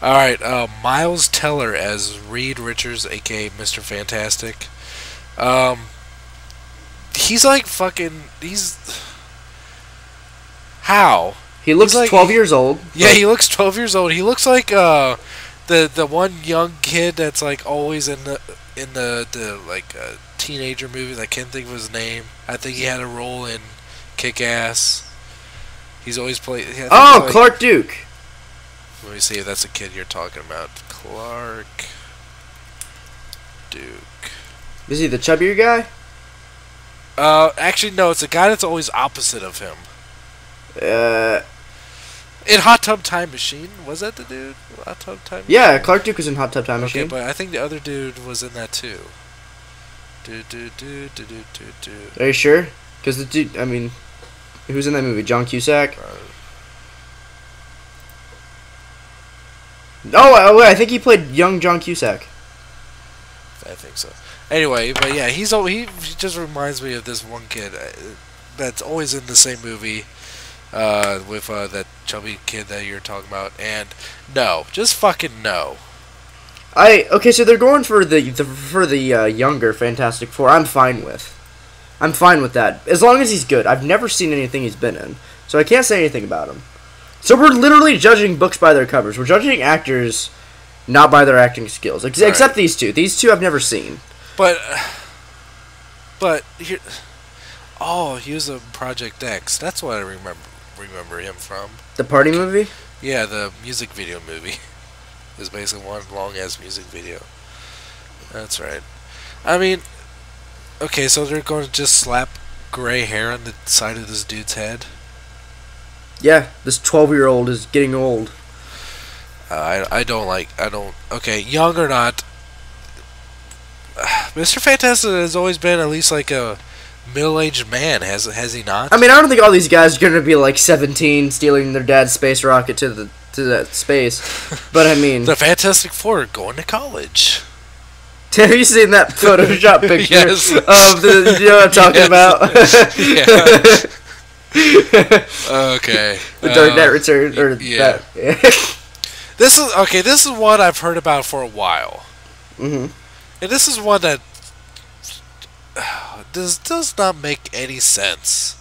All right, Miles Teller as Reed Richards, aka Mr. Fantastic. He's like fucking. How? He looks like 12 years old. Yeah, he looks 12 years old. He looks like the one young kid that's like always in the like teenager movies. I can't think of his name. I think he had a role in Kick-Ass. He's always played. Oh, Clark Duke. Let me see if that's a kid you're talking about. Clark Duke. Is he the chubbier guy? Actually, no. It's a guy that's always opposite of him. In Hot Tub Time Machine, was that the dude? Hot Tub Time Machine? Yeah, Clark Duke was in Hot Tub Time Machine. Okay, but I think the other dude was in that too. Are you sure? Because the dude, I mean, who's in that movie? John Cusack? Oh, I think he played young John Cusack. I think so. Anyway, but yeah, he just reminds me of this one kid that's always in the same movie with that chubby kid that you're talking about. And no, just fucking no. Okay, so they're going for the younger Fantastic Four. I'm fine with that as long as he's good. I've never seen anything he's been in, so I can't say anything about him. So we're literally judging books by their covers. We're judging actors not by their acting skills, except these two. These two I've never seen. But here, he was in Project X. That's what I remember him from. The party movie? Yeah, the music video movie. It's basically one long ass music video. That's right. I mean, okay, so they're going to just slap gray hair on the side of this dude's head. Yeah, this 12-year-old is getting old. I don't. Okay, young or not, Mr. Fantastic has always been at least like a middle-aged man, has he not? I mean, I don't think all these guys are gonna be like 17, stealing their dad's space rocket to that space. But I mean, the Fantastic Four are going to college. Have you seen that Photoshop picture Yes. of the? You know what I'm talking about? Okay. The Dark Knight Returns, or yeah. That. This is one I've heard about for a while. Mm-hmm. And this is one that does not make any sense.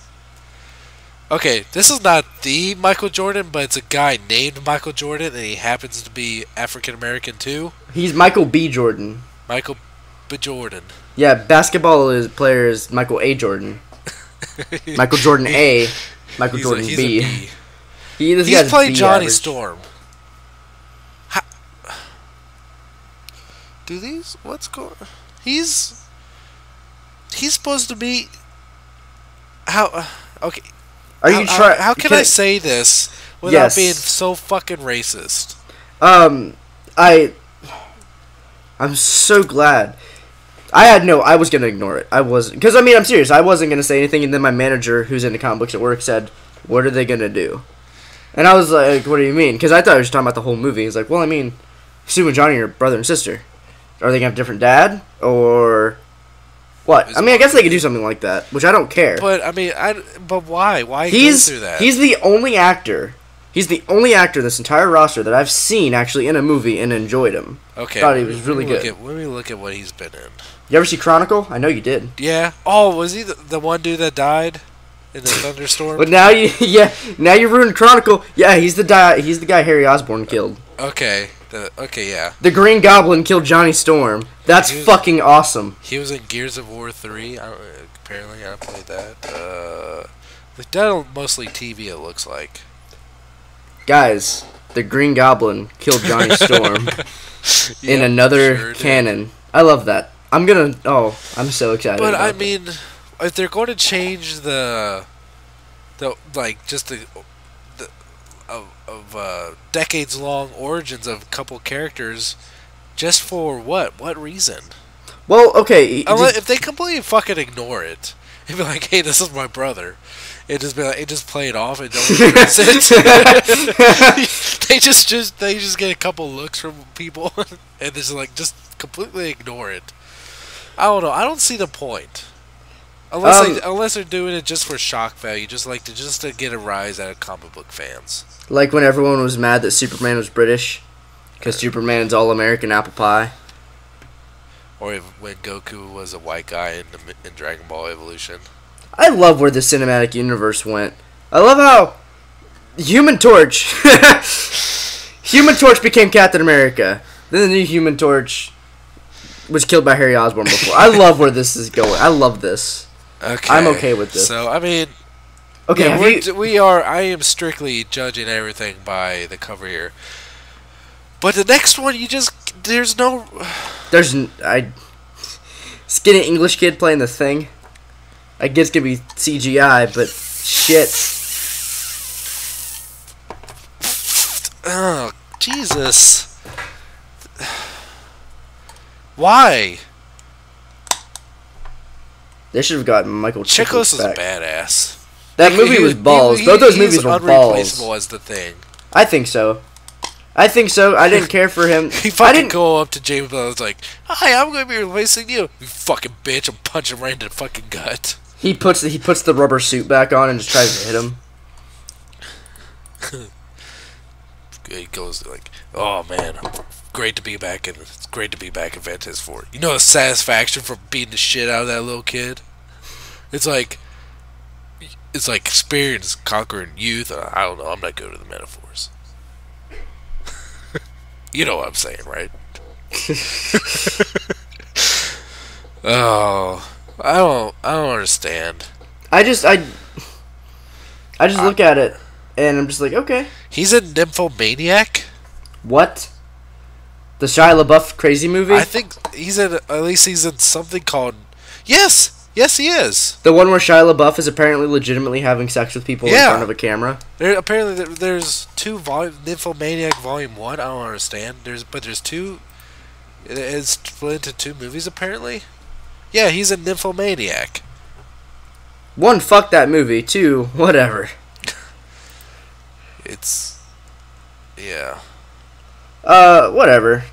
Okay, this is not the Michael Jordan, but it's a guy named Michael Jordan, and he happens to be African American too. He's Michael B. Jordan. Michael B. Jordan. Yeah, basketball player is Michael A. Jordan. Michael Jordan A. Michael Jordan B. He's played Johnny Storm. What's going? He's supposed to be. How? Okay. Are you trying? How can I say this without being so fucking racist? I'm so glad. I was gonna ignore it. I wasn't, because I mean, I'm serious. I wasn't gonna say anything, and then my manager, who's into comic books at work, said, "What are they gonna do?" And I was like, "What do you mean?" Because I thought he was talking about the whole movie. He's like, "Well, I mean, Sue and Johnny are brother and sister. Are they gonna have a different dad, or what?" I mean, I guess they could do something like that, which I don't care. But I mean, but why? Why go through that? He's the only actor. He's the only actor in this entire roster that I've seen actually in a movie and enjoyed him. Okay. Thought he was really good. Let me look at what he's been in. You ever see Chronicle? I know you did. Yeah. Oh, was he the one dude that died in the thunderstorm? But now you ruined Chronicle. Yeah, he's the guy Harry Osborn killed. Okay. Yeah. The Green Goblin killed Johnny Storm. That's fucking awesome. He was in Gears of War 3. Apparently, I played that. They've done mostly TV, it looks like. Guys, the Green Goblin killed Johnny Storm in another canon. I love that. I'm so excited. But I mean, if they're going to change the decades long origins of a couple characters, just for what? What reason? Well, okay. If they completely fucking ignore it, and be like, "Hey, this is my brother," it just be like, it just play it off and don't address it. they just get a couple looks from people, and just like just completely ignore it. I don't know. I don't see the point. Unless they're doing it just for shock value, just to get a rise out of comic book fans. Like when everyone was mad that Superman was British, because Superman's all American apple pie. Or when Goku was a white guy in Dragon Ball Evolution. I love where the cinematic universe went. I love how Human Torch became Captain America. Then the new Human Torch was killed by Harry Osborn before. I love where this is going. I love this. Okay. I'm okay with this. So, I mean... Okay, yeah, I am strictly judging everything by the cover here. But the next one, skinny English kid playing the Thing. I guess it's gonna be CGI, but shit. Oh, Jesus. Why? They should have gotten Michael Chiklis is a badass. That movie was balls. Both those movies were balls. Unreplaceable as the Thing. I think so. I didn't care for him. He fucking go up to James Bond and was like, "Hi, I'm going to be replacing you. You fucking bitch." And punch him right in the fucking gut. He puts the rubber suit back on and just tries to hit him. He goes like, "Oh man, it's great to be back in Fantastic Four. You know the satisfaction for beating the shit out of that little kid? It's like experience conquering youth. I don't know. I'm not good at the metaphors. You know what I'm saying, right?" Oh, I don't understand. I just look at it and I'm just like, okay. He's a nymphomaniac? What? The Shia LaBeouf crazy movie? I think at least he's in something called... Yes, he is. The one where Shia LaBeouf is apparently legitimately having sex with people in front of a camera? There's two volumes. Nymphomaniac Volume 1, I don't understand. There's two... It's split into two movies, apparently? Yeah, he's a nymphomaniac. One, fuck that movie. Two, whatever. It's... Yeah. Whatever.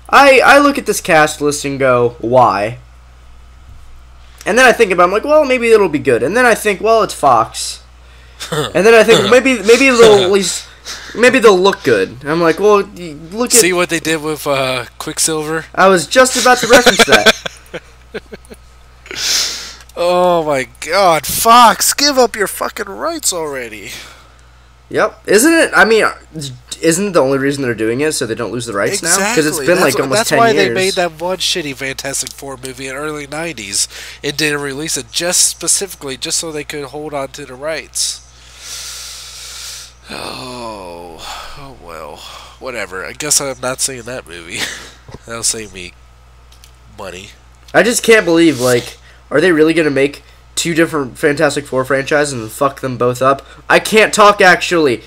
I look at this cast list and go, why? And then I think about it, I'm like, well, maybe it'll be good. And then I think, well, it's Fox. And then I think, maybe they'll at least... Maybe they'll look good. And I'm like, well, look at... See what they did with Quicksilver? I was just about to reference that. Oh my god, Fox, give up your fucking rights already. Yep. Isn't it? I mean, isn't the only reason they're doing it so they don't lose the rights now? Because it's been almost 10 years. That's why they made that one shitty Fantastic Four movie in the early 90s and didn't release it just so they could hold on to the rights. Oh well. Whatever. I guess I'm not seeing that movie. That'll save me money. I just can't believe, are they really going to make two different Fantastic Four franchises and fuck them both up? I can't talk, actually.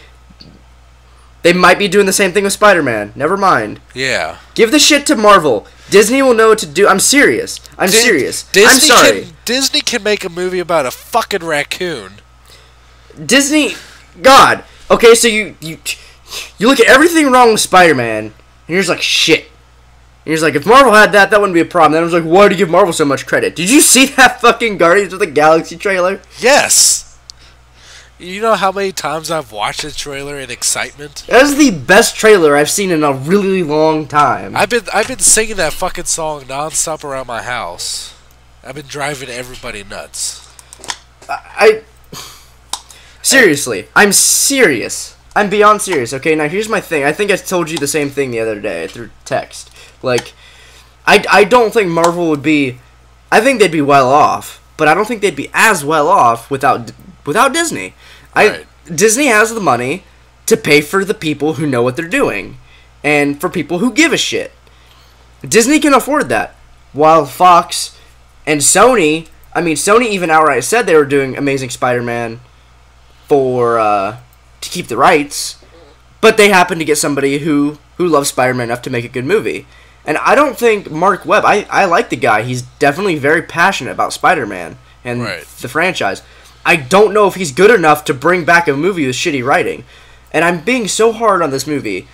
They might be doing the same thing with Spider-Man. Never mind. Yeah. Give the shit to Marvel. Disney will know what to do. I'm serious. I'm serious. I'm sorry. Disney can make a movie about a fucking raccoon. Disney... God. Okay, so you look at everything wrong with Spider-Man, and you're just like, shit. And you're just like, if Marvel had that wouldn't be a problem. Then I was like, why do you give Marvel so much credit? Did you see that fucking Guardians of the Galaxy trailer? Yes. You know how many times I've watched the trailer in excitement? That is the best trailer I've seen in a really long time. I've been singing that fucking song nonstop around my house. I've been driving everybody nuts. Seriously, I'm serious. I'm beyond serious. Okay, now here's my thing. I think I told you the same thing the other day through text. I don't think Marvel would be... I think they'd be well off, but I don't think they'd be as well off without Disney. Right. Disney has the money to pay for the people who know what they're doing, and for people who give a shit. Disney can afford that, while Fox and Sony... I mean, Sony even outright said they were doing Amazing Spider-Man... for to keep the rights, but they happen to get somebody who loves Spider-Man enough to make a good movie. And I don't think Mark Webb, I like the guy. He's definitely very passionate about Spider-Man and the franchise. I don't know if he's good enough to bring back a movie with shitty writing. And I'm being so hard on this movie.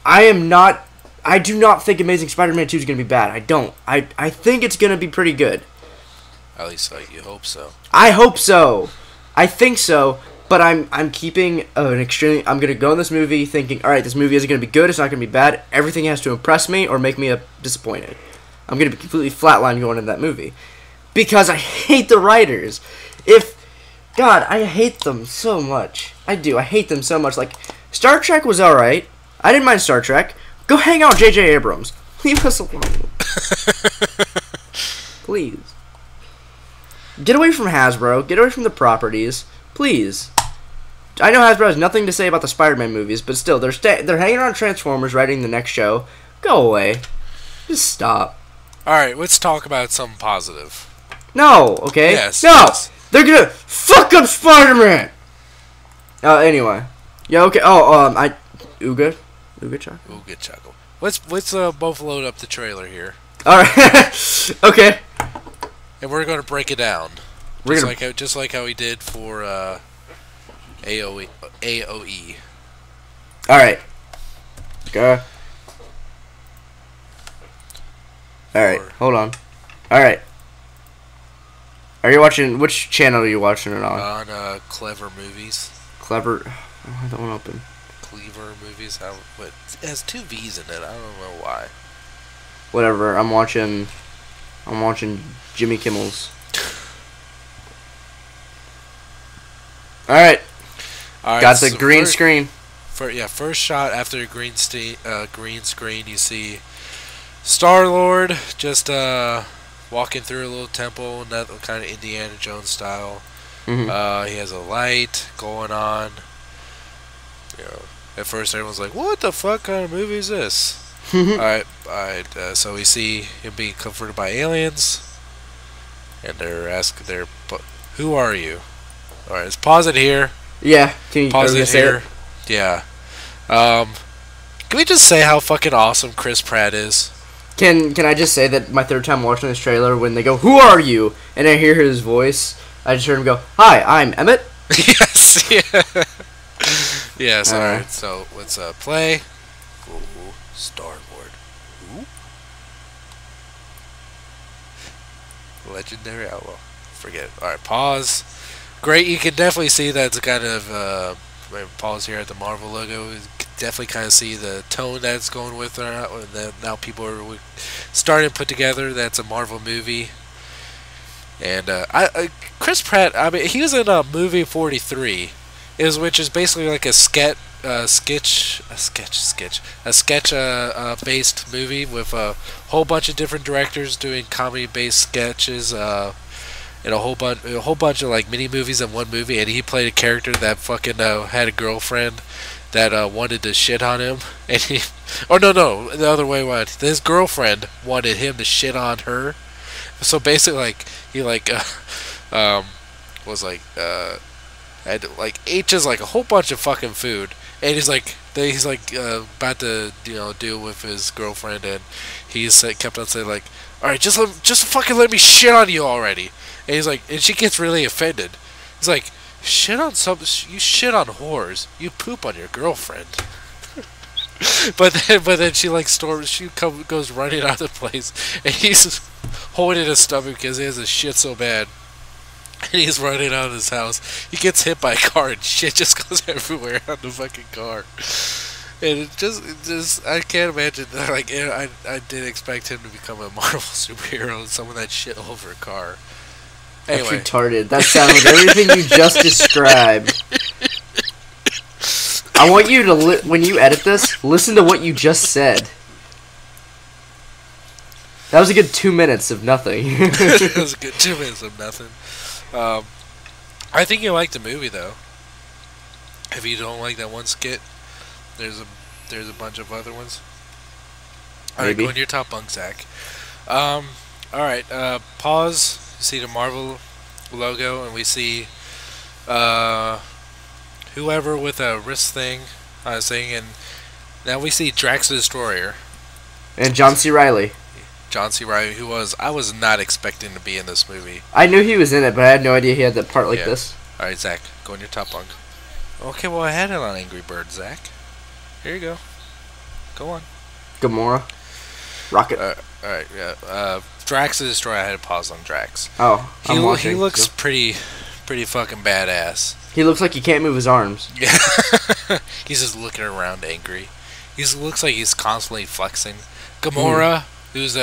I do not think Amazing Spider-Man 2 is going to be bad. I don't. I think it's going to be pretty good. At least you hope so. I hope so. I think so. But I'm keeping an extreme. I'm gonna go in this movie thinking, all right, this movie isn't gonna be good. It's not gonna be bad. Everything has to impress me or make me disappointed. I'm gonna be completely flatline going into that movie because I hate the writers. God, I hate them so much. I do. I hate them so much. Like Star Trek was all right. I didn't mind Star Trek. Go hang out with J.J. Abrams. Leave us alone. Please. Get away from Hasbro. Get away from the properties. Please. I know Hasbro has nothing to say about the Spider-Man movies, but still, they're hanging on Transformers writing the next show. Go away. Just stop. Alright, let's talk about something positive. No, okay? Yes. No! Yes. They're gonna fuck up Spider-Man! Anyway. Yeah, okay. Ooga Chuckle? Ooga Chuckle. Let's both load up the trailer here. Alright. Okay. And we're gonna break it down. Just like how we did for, AOE. Alright. Go. Alright, hold on. Alright. Are you watching... Which channel are you watching it on? On, Clever Movies. Clever... Oh, I have that one open. Clever Movies? It has 2 V's in it. I don't know why. Whatever. I'm watching Jimmy Kimmel's. Alright. Got the green screen. First shot after a green screen, you see Star-Lord just walking through a little temple, that kind of Indiana Jones style. Mm-hmm. He has a light going on. At first everyone's like, "What the fuck kind of movie is this?" Alright, so we see him being comforted by aliens, and they're asking, "Who are you?" Alright, let's pause it here. Yeah, can you pause it here? Yeah. Can we just say how fucking awesome Chris Pratt is? Can I just say that my third time watching this trailer, when they go, "Who are you?" and I hear his voice, I just heard him go, "Hi, I'm Emmett." Yes. Yeah. Yes. All right. So let's play. Ooh, Star-Lord. Ooh. Legendary outlaw. Forget it. All right. Pause. Great. You can definitely see that it's kind of pause here at the Marvel logo. You can definitely kind of see the tone that's going with it. And now people are starting to put together that's a Marvel movie. And Chris Pratt, I mean, he was in a movie 43, which is basically like a sketch based movie with a whole bunch of different directors doing comedy based sketches. And a whole bunch of like mini movies in one movie, and he played a character that fucking had a girlfriend that wanted to shit on him, and the other way around. His girlfriend wanted him to shit on her, so basically like he had like ate just like a whole bunch of fucking food, and he's about to deal with his girlfriend, and kept on saying like, all right, just fucking let me shit on you already. And he's like, and she gets really offended. He's like, you shit on whores. You poop on your girlfriend. but then she like goes running out of the place, and he's holding his stomach because he has a shit so bad. And he's running out of his house. He gets hit by a car, and shit just goes everywhere on the fucking car. And it just I can't imagine. Like, I didn't expect him to become a Marvel superhero and someone that shit all over a car. Anyway. That's retarded. That sounds like everything you just described. I want you to, when you edit this, listen to what you just said. That was a good 2 minutes of nothing. That was a good 2 minutes of nothing. I think you like the movie, though. If you don't like that one skit, there's a bunch of other ones. Alright, go in your top bunk, Zach. Alright, pause. You see the Marvel logo, and we see whoever with a wrist thing, and now we see Drax the Destroyer. And John C. Reilly. John C. Reilly, I was not expecting to be in this movie. I knew he was in it, but I had no idea he had that part like this. Alright, Zach, go in your top bunk. Okay, well, I had it on Angry Bird, Zach. Here you go. Go on. Gamora. Rocket. Alright, yeah. Drax the Destroyer, I had to pause on Drax. Oh, he looks pretty fucking badass. He looks like he can't move his arms. Yeah. He's just looking around angry. He looks like he's constantly flexing. Gamora, who's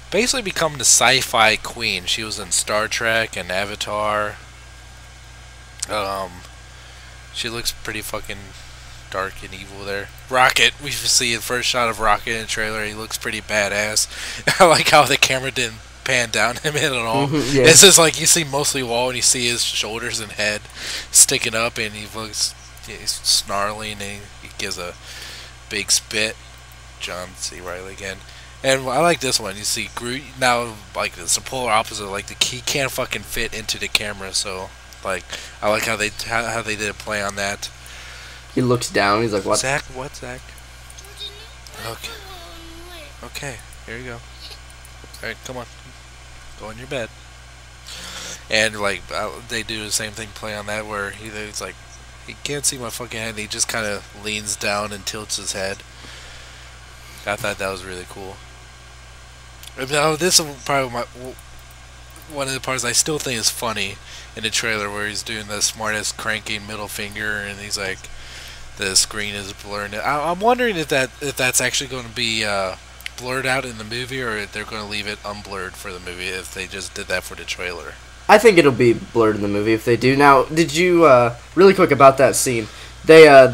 basically become the sci-fi queen. She was in Star Trek and Avatar. She looks pretty fucking dark and evil there. Rocket, we see the first shot of Rocket in the trailer. He looks pretty badass. I like how the camera didn't pan down him at all. Yeah. It's just like you see mostly wall and you see his shoulders and head sticking up, and he's snarling, and he gives a big spit. John C. Reilly again. And I like this one. You see Groot now, like it's the polar opposite. Like he can't fucking fit into the camera, so like I like how they did a play on that. He looks down. He's like, "What?" Zach, what, Zach? Okay. Here you go. All right, come on. Go in your bed. And like they do the same thing play on that where he's like he can't see my fucking head. And he just kind of leans down and tilts his head. I thought that was really cool. Now this is probably one of the parts I still think is funny in the trailer where he's doing the smartest cranky middle finger and he's like the screen is blurred. I'm wondering if that's actually going to be blurred out in the movie or if they're going to leave it unblurred for the movie if they just did that for the trailer. I think it'll be blurred in the movie if they do. Now, did you really quick about that scene? The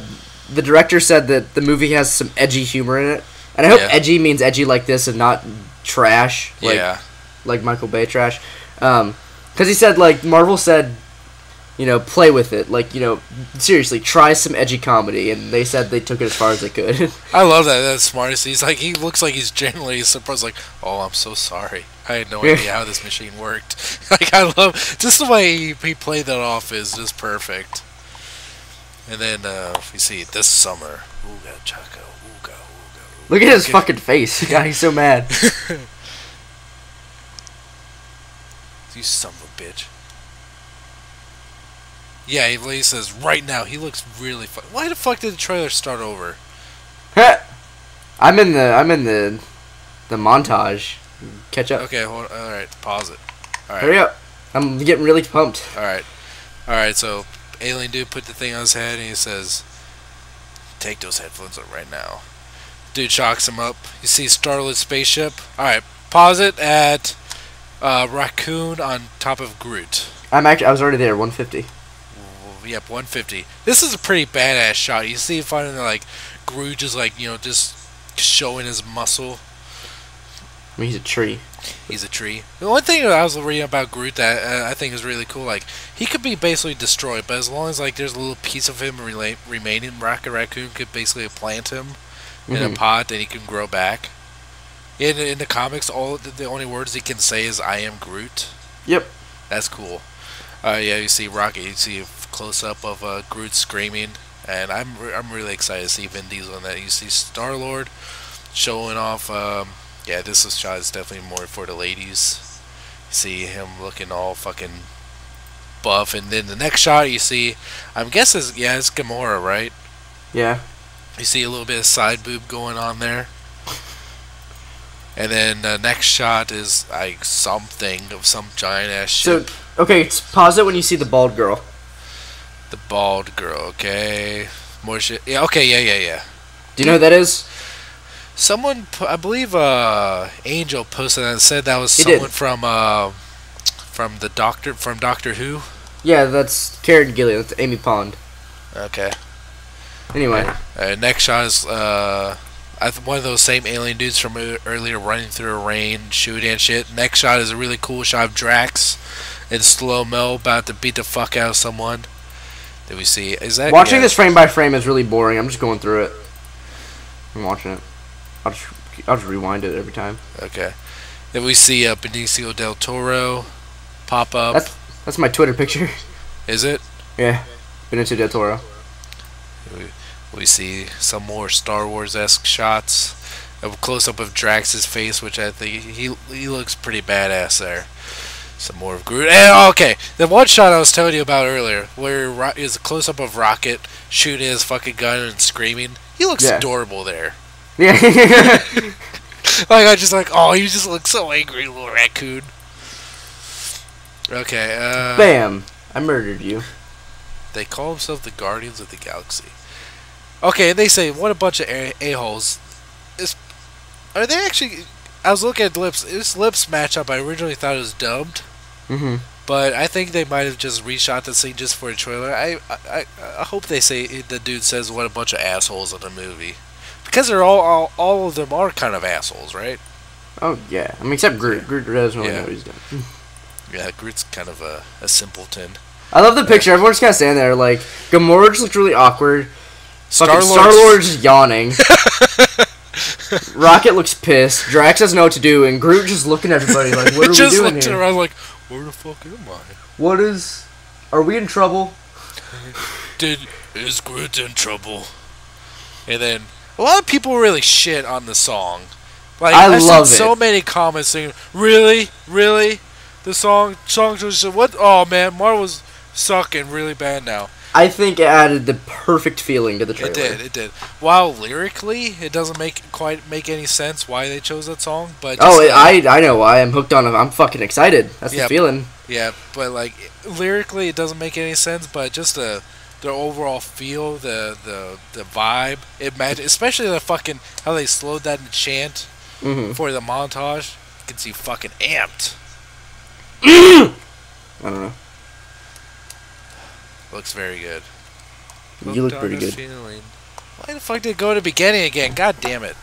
director said that the movie has some edgy humor in it. And I hope edgy means edgy like this and not trash. Like Michael Bay trash. Because he said, like, Marvel said, play with it. Like, seriously, try some edgy comedy. And they said they took it as far as they could. I love that. That's smart. He looks like he's genuinely surprised. Like, oh, I'm so sorry. I had no idea how this machine worked. Like, I love just the way he played that off is just perfect. And then we see this summer. Ooga chaka. Look at his fucking face. God, he's so mad. You son of a bitch. Yeah, he says right now. He looks really fun. Why the fuck did the trailer start over? I'm in the montage. Catch up. Okay, hold on. All right, pause it. All right. Hurry up. I'm getting really pumped. All right. So alien dude put the thing on his head and he says, "Take those headphones up right now." Dude shocks him up. You see Star-Lord spaceship. Alright, pause it at Raccoon on top of Groot. I was already there, 150. Yep, 150. This is a pretty badass shot. You see finally like Groot just like, just showing his muscle. I mean, he's a tree. He's a tree. The one thing that I was reading about Groot that I think is really cool, like, he could be basically destroyed, but as long as like there's a little piece of him remaining, Rocket Raccoon could basically plant him in a pot, and he can grow back. In the comics, the only words he can say is "I am Groot." Yep, that's cool. Yeah, you see Rocket. You see a close up of Groot screaming, and I'm really excited to see Vin Diesel in that. You see Star-Lord showing off. This shot is definitely more for the ladies. You see him looking all fucking buff, and then the next shot you see, I'm guessing, it's Gamora, right? Yeah. You see a little bit of side boob going on there. And then the next shot is like something of some giant ass ship. So, okay, pause it when you see the bald girl. The bald girl, okay. More shit. Yeah, okay, yeah. Do you know who that is? Someone, I believe Angel posted that and said that was someone from Doctor Who. Yeah, that's Karen Gillan. That's Amy Pond. Okay. Anyway. Next shot is one of those same alien dudes from earlier running through a rain, shooting and shit. Next shot is a really cool shot of Drax in slow-mo about to beat the fuck out of someone. Did we see? Watching this frame by frame is really boring. I'm just going through it. I'm watching it. I'll just rewind it every time. Okay. Then we see Benicio del Toro pop up. That's my Twitter picture. Is it? Yeah. Benicio del Toro. We see some more Star Wars-esque shots. A close-up of Drax's face, which I think he looks pretty badass there. Some more of Groot. And, okay, the one shot I was telling you about earlier, where is a close-up of Rocket shooting his fucking gun and screaming. He looks adorable there. Yeah. Like, I just like, oh, he just looks so angry, little raccoon. Okay, Bam! I murdered you. They call themselves the Guardians of the Galaxy. Okay, they say, what a bunch of a-holes. Are they actually... I was looking at lips. This lips matchup, I originally thought it was dubbed. Mm-hmm. But I think they might have just reshot the scene just for a trailer. I hope they say... The dude says, what a bunch of assholes in the movie. Because they're all of them are kind of assholes, right? Oh, yeah. I mean, except Groot. Yeah. Groot doesn't really know what he's doing. Yeah, Groot's kind of a simpleton. I love the picture. Everyone's kind of standing there, like, Gamora just looks really awkward. Star-Lord's just yawning. Rocket looks pissed. Drax doesn't know what to do, and Groot just looking at everybody like, what are we doing here? Just looking around like, where the fuck am I? Are we in trouble? Is Groot in trouble? And then, a lot of people really shit on the song. Like, I love it. So many comments saying, really? The song just, what? Oh man, Marvel's sucking really bad now. I think it added the perfect feeling to the trailer. It did. While lyrically, it doesn't quite make any sense why they chose that song, but I know why. I'm hooked on it. I'm fucking excited. That's the feeling. Yeah, but like lyrically, it doesn't make any sense. But just the overall feel, the vibe, it matches. Especially the fucking how they slowed that in chant for the montage. You can see fucking amped. I don't know. Looks very good. You look pretty good. Feeling. Why the fuck did it go to the beginning again? God damn it.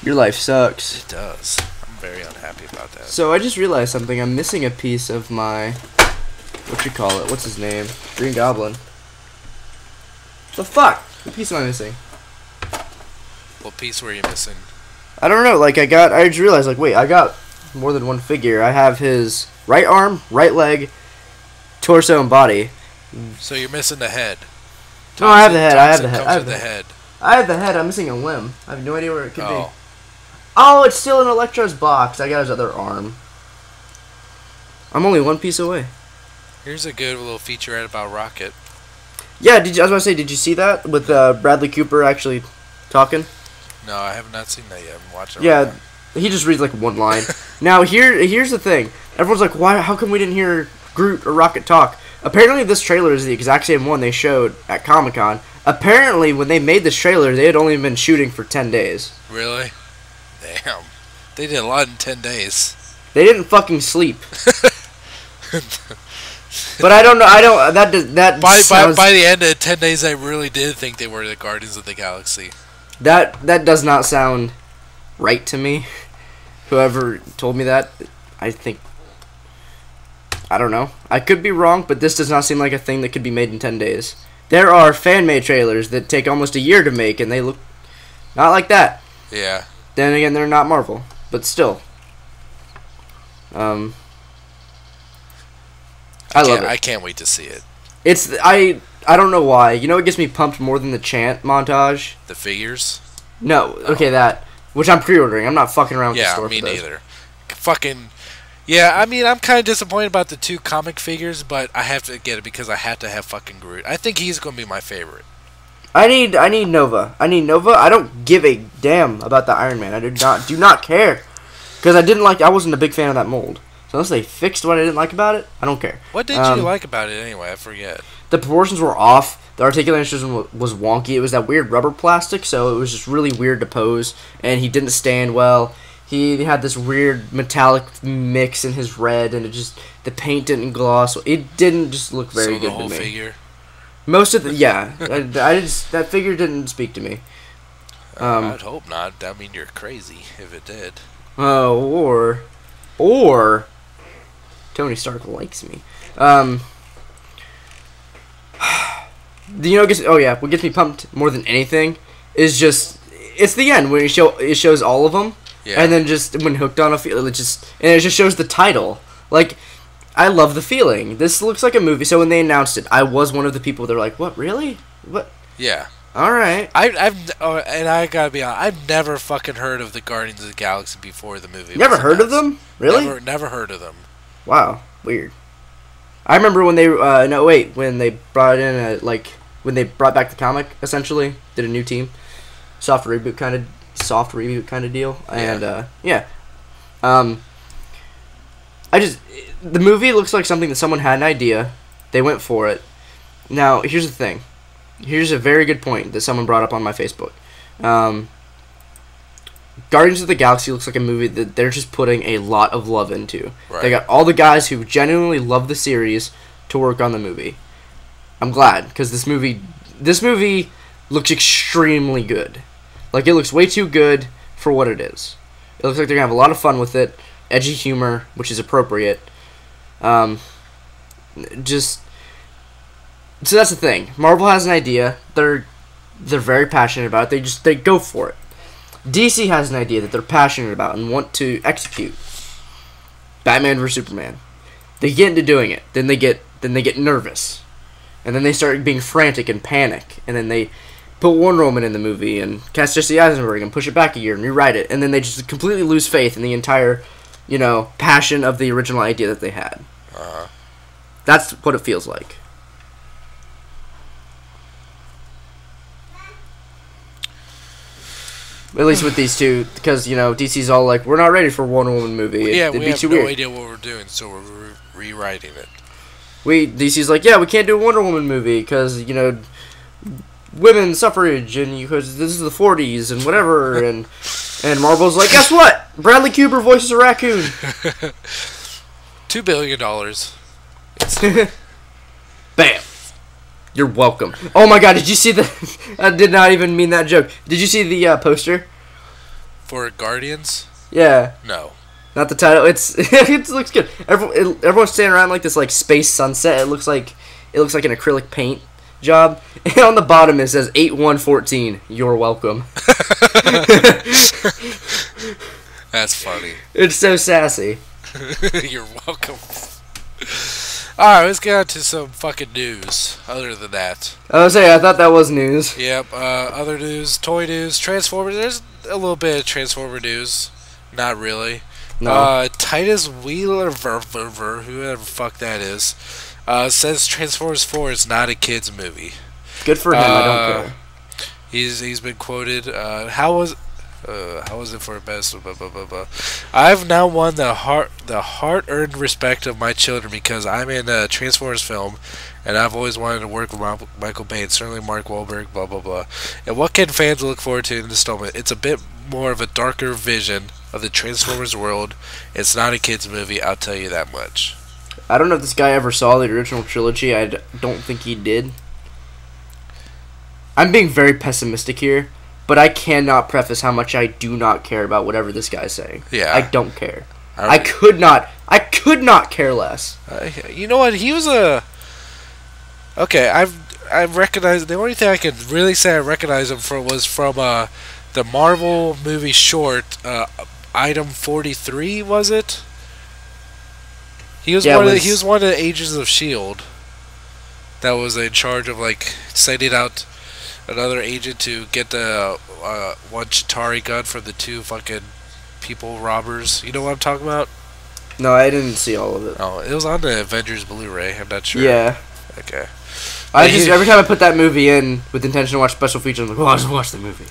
Your life sucks. It does. I'm very unhappy about that. So I just realized something. I'm missing a piece of my... What you call it? What's his name? Green Goblin. The fuck? What piece am I missing? What piece were you missing? I don't know. Like, I just realized, like, wait, I got more than one figure. I have his right arm, right leg, torso, and body. So you're missing the head. No, I have the head. I have the head. I'm missing a limb. I have no idea where it could be. Oh, it's still in Electro's box. I got his other arm. I'm only one piece away. Here's a good little featurette about Rocket. Yeah, I was about to say, did you see that with Bradley Cooper actually talking? No, I have not seen that yet. I'm watching. Yeah, he just reads like one line. Now here's the thing. Everyone's like, why? How come we didn't hear Groot or Rocket talk? Apparently, this trailer is the exact same one they showed at Comic-Con. Apparently, when they made this trailer, they had only been shooting for 10 days. Really? Damn. They did a lot in 10 days. They didn't fucking sleep. But I don't know. By the end of 10 days, I really did think they were the Guardians of the Galaxy. That does not sound right to me. Whoever told me that, I don't know. I could be wrong, but this does not seem like a thing that could be made in 10 days. There are fan-made trailers that take almost a year to make, and they look not like that. Yeah. Then again, they're not Marvel, but still. I love it. I can't wait to see it. I don't know why. You know what gets me pumped more than the chant montage? The figures? No. Okay, that. Which I'm pre-ordering. I'm not fucking around with the store for those. Yeah, me neither. Fucking... Yeah, I mean, I'm kind of disappointed about the 2 comic figures, but I have to get it because I have to have fucking Groot. I think he's going to be my favorite. I need Nova. I don't give a damn about the Iron Man. I do not care. Because I wasn't a big fan of that mold. So unless they fixed what I didn't like about it, I don't care. What did you like about it anyway? I forget. The proportions were off. The articulation was wonky. It was that weird rubber plastic, so it was just really weird to pose. And he didn't stand well. He had this weird metallic mix in his red, and the paint didn't gloss. It didn't just look very good to me. So the whole figure? Most of that figure didn't speak to me. I'd hope not. I mean, you're crazy if it did. Or Tony Stark likes me. What gets me pumped more than anything is it's the end when it shows all of them. Yeah. And then just when hooked on a field, it just shows the title. Like, I love the feeling. This looks like a movie. So when they announced it, I was one of the people that were like, "What, really? What?" Yeah. All right. And I gotta be honest, I've never fucking heard of the Guardians of the Galaxy before the movie. Never heard of them? Really? Never heard of them. Wow, weird. I remember when they when they brought in when they brought back the comic, essentially did a new team, soft reboot kind of deal, and the movie looks like something that someone had an idea, they went for it. Now here's the thing. Here's a very good point that someone brought up on my Facebook. Guardians of the Galaxy looks like a movie that they're just putting a lot of love into. Right. They got all the guys who genuinely love the series to work on the movie. I'm glad, because this movie looks extremely good. Like, it looks way too good for what it is. It looks like they're going to have a lot of fun with it. Edgy humor, which is appropriate. So that's the thing. Marvel has an idea. They're very passionate about it. They go for it. DC has an idea that they're passionate about and want to execute. Batman vs Superman. They get into doing it. Then they get nervous. And then they start being frantic and panic. And then they put Wonder Woman in the movie and cast Jesse Eisenberg and push it back a year and rewrite it. And then they just completely lose faith in the entire, passion of the original idea that they had. That's what it feels like. At least with these two, because, DC's all like, we're not ready for a Wonder Woman movie. We have no idea what we're doing, so we're rewriting it. DC's like, yeah, we can't do a Wonder Woman movie, because, women's suffrage, and because this is the 40s, and whatever, and Marvel's like, guess what? Bradley Cooper voices a raccoon. $2 billion. Bam. You're welcome. Oh my god, did you see the... I did not even mean that joke. Did you see the poster? For Guardians? Yeah. No. Not the title. It looks good. Everyone's standing around like this space sunset. It looks like an acrylic paint job. And on the bottom it says 8114. You're welcome. That's funny. It's so sassy. You're welcome. Alright, let's get on to some fucking news. Other than that, I thought that was news. Yep. Other news, toy news, Transformers. There's a little bit of Transformer news. Not really. No. Titus Wheeler, whoever the fuck that is, says Transformers 4 is not a kids movie. Good for him. I don't care. He's been quoted. How was it for best? Blah, blah, blah, blah. I've now won the hard-earned respect of my children because I'm in a Transformers film, and I've always wanted to work with Michael Bay and certainly Mark Wahlberg. Blah blah blah. And what can fans look forward to in this installment? It's a bit more of a darker vision of the Transformers world. It's not a kids movie. I'll tell you that much. I don't know if this guy ever saw the original trilogy. I don't think he did. I'm being very pessimistic here. But I cannot preface how much I do not care about whatever this guy's saying. Yeah. I don't care. I could not care less. You know what? He was a... Okay, I recognize... The only thing I can really say I recognize him from was from the Marvel movie short, Item 43, was it? He was one of the Agents of S.H.I.E.L.D. that was in charge of, sending out another agent to get the one Chitauri gun from the two fucking people robbers. You know what I'm talking about? No, I didn't see all of it. Oh, it was on the Avengers Blu-ray. I'm not sure. Yeah. Okay. Every time I put that movie in with the intention to watch special features, I'm like, I'll just watch the movie.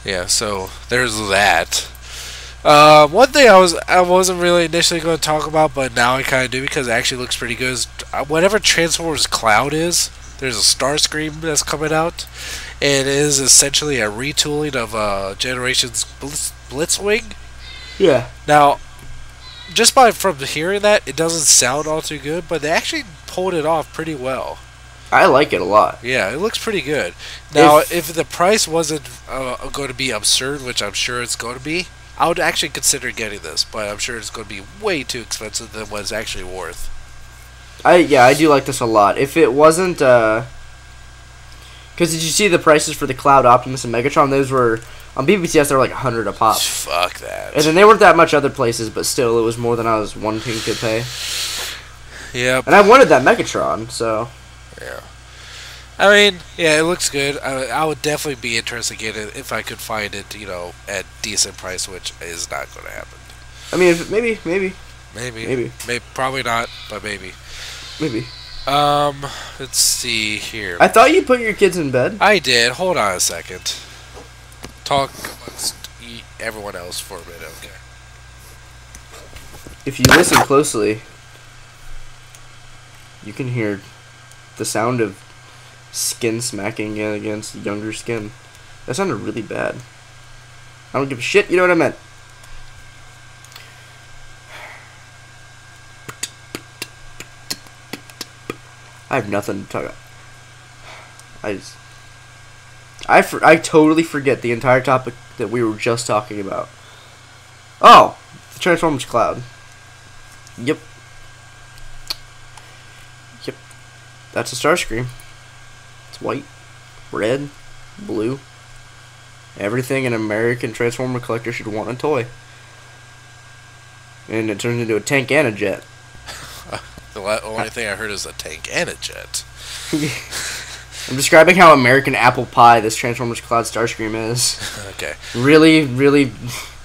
Yeah, so there's that. One thing I wasn't really initially going to talk about, but now I kind of do because it actually looks pretty good. Is whatever Transformers Cloud is, there's a Starscream that's coming out, and it is essentially a retooling of Generations Blitzwing. Yeah. Now, just from hearing that, it doesn't sound all too good, but they actually pulled it off pretty well. I like it a lot. Yeah, it looks pretty good. Now, if the price wasn't going to be absurd, which I'm sure it's going to be, I would actually consider getting this, but I'm sure it's going to be way too expensive than what it's actually worth. I do like this a lot. If it wasn't, because did you see the prices for the Cloud, Optimus, and Megatron? Those were on BBTS. They were like $100 a pop. Fuck that. And then they weren't that much other places, but still, it was more than I was wanting to pay. Yep. And I wanted that Megatron, so. Yeah. I mean, yeah, it looks good. I would definitely be interested in it if I could find it, at decent price, which is not going to happen. I mean, maybe. Maybe. Probably not, but maybe. Maybe. Let's see here. I thought you put your kids in bed. I did. Hold on a second. Talk amongst everyone else for a minute, okay? If you listen closely, you can hear the sound of skin smacking against younger skin. That sounded really bad. I don't give a shit, you know what I meant. I have nothing to talk about. I totally forget the entire topic that we were just talking about. Oh, the Transformers cloud. Yep. That's a Starscream. It's white, red, blue. Everything an American Transformer collector should want a toy. And it turns into a tank and a jet. The only thing I heard is a tank and a jet. I'm describing how American apple pie this Transformers Cloud Starscream is. Okay. Really, really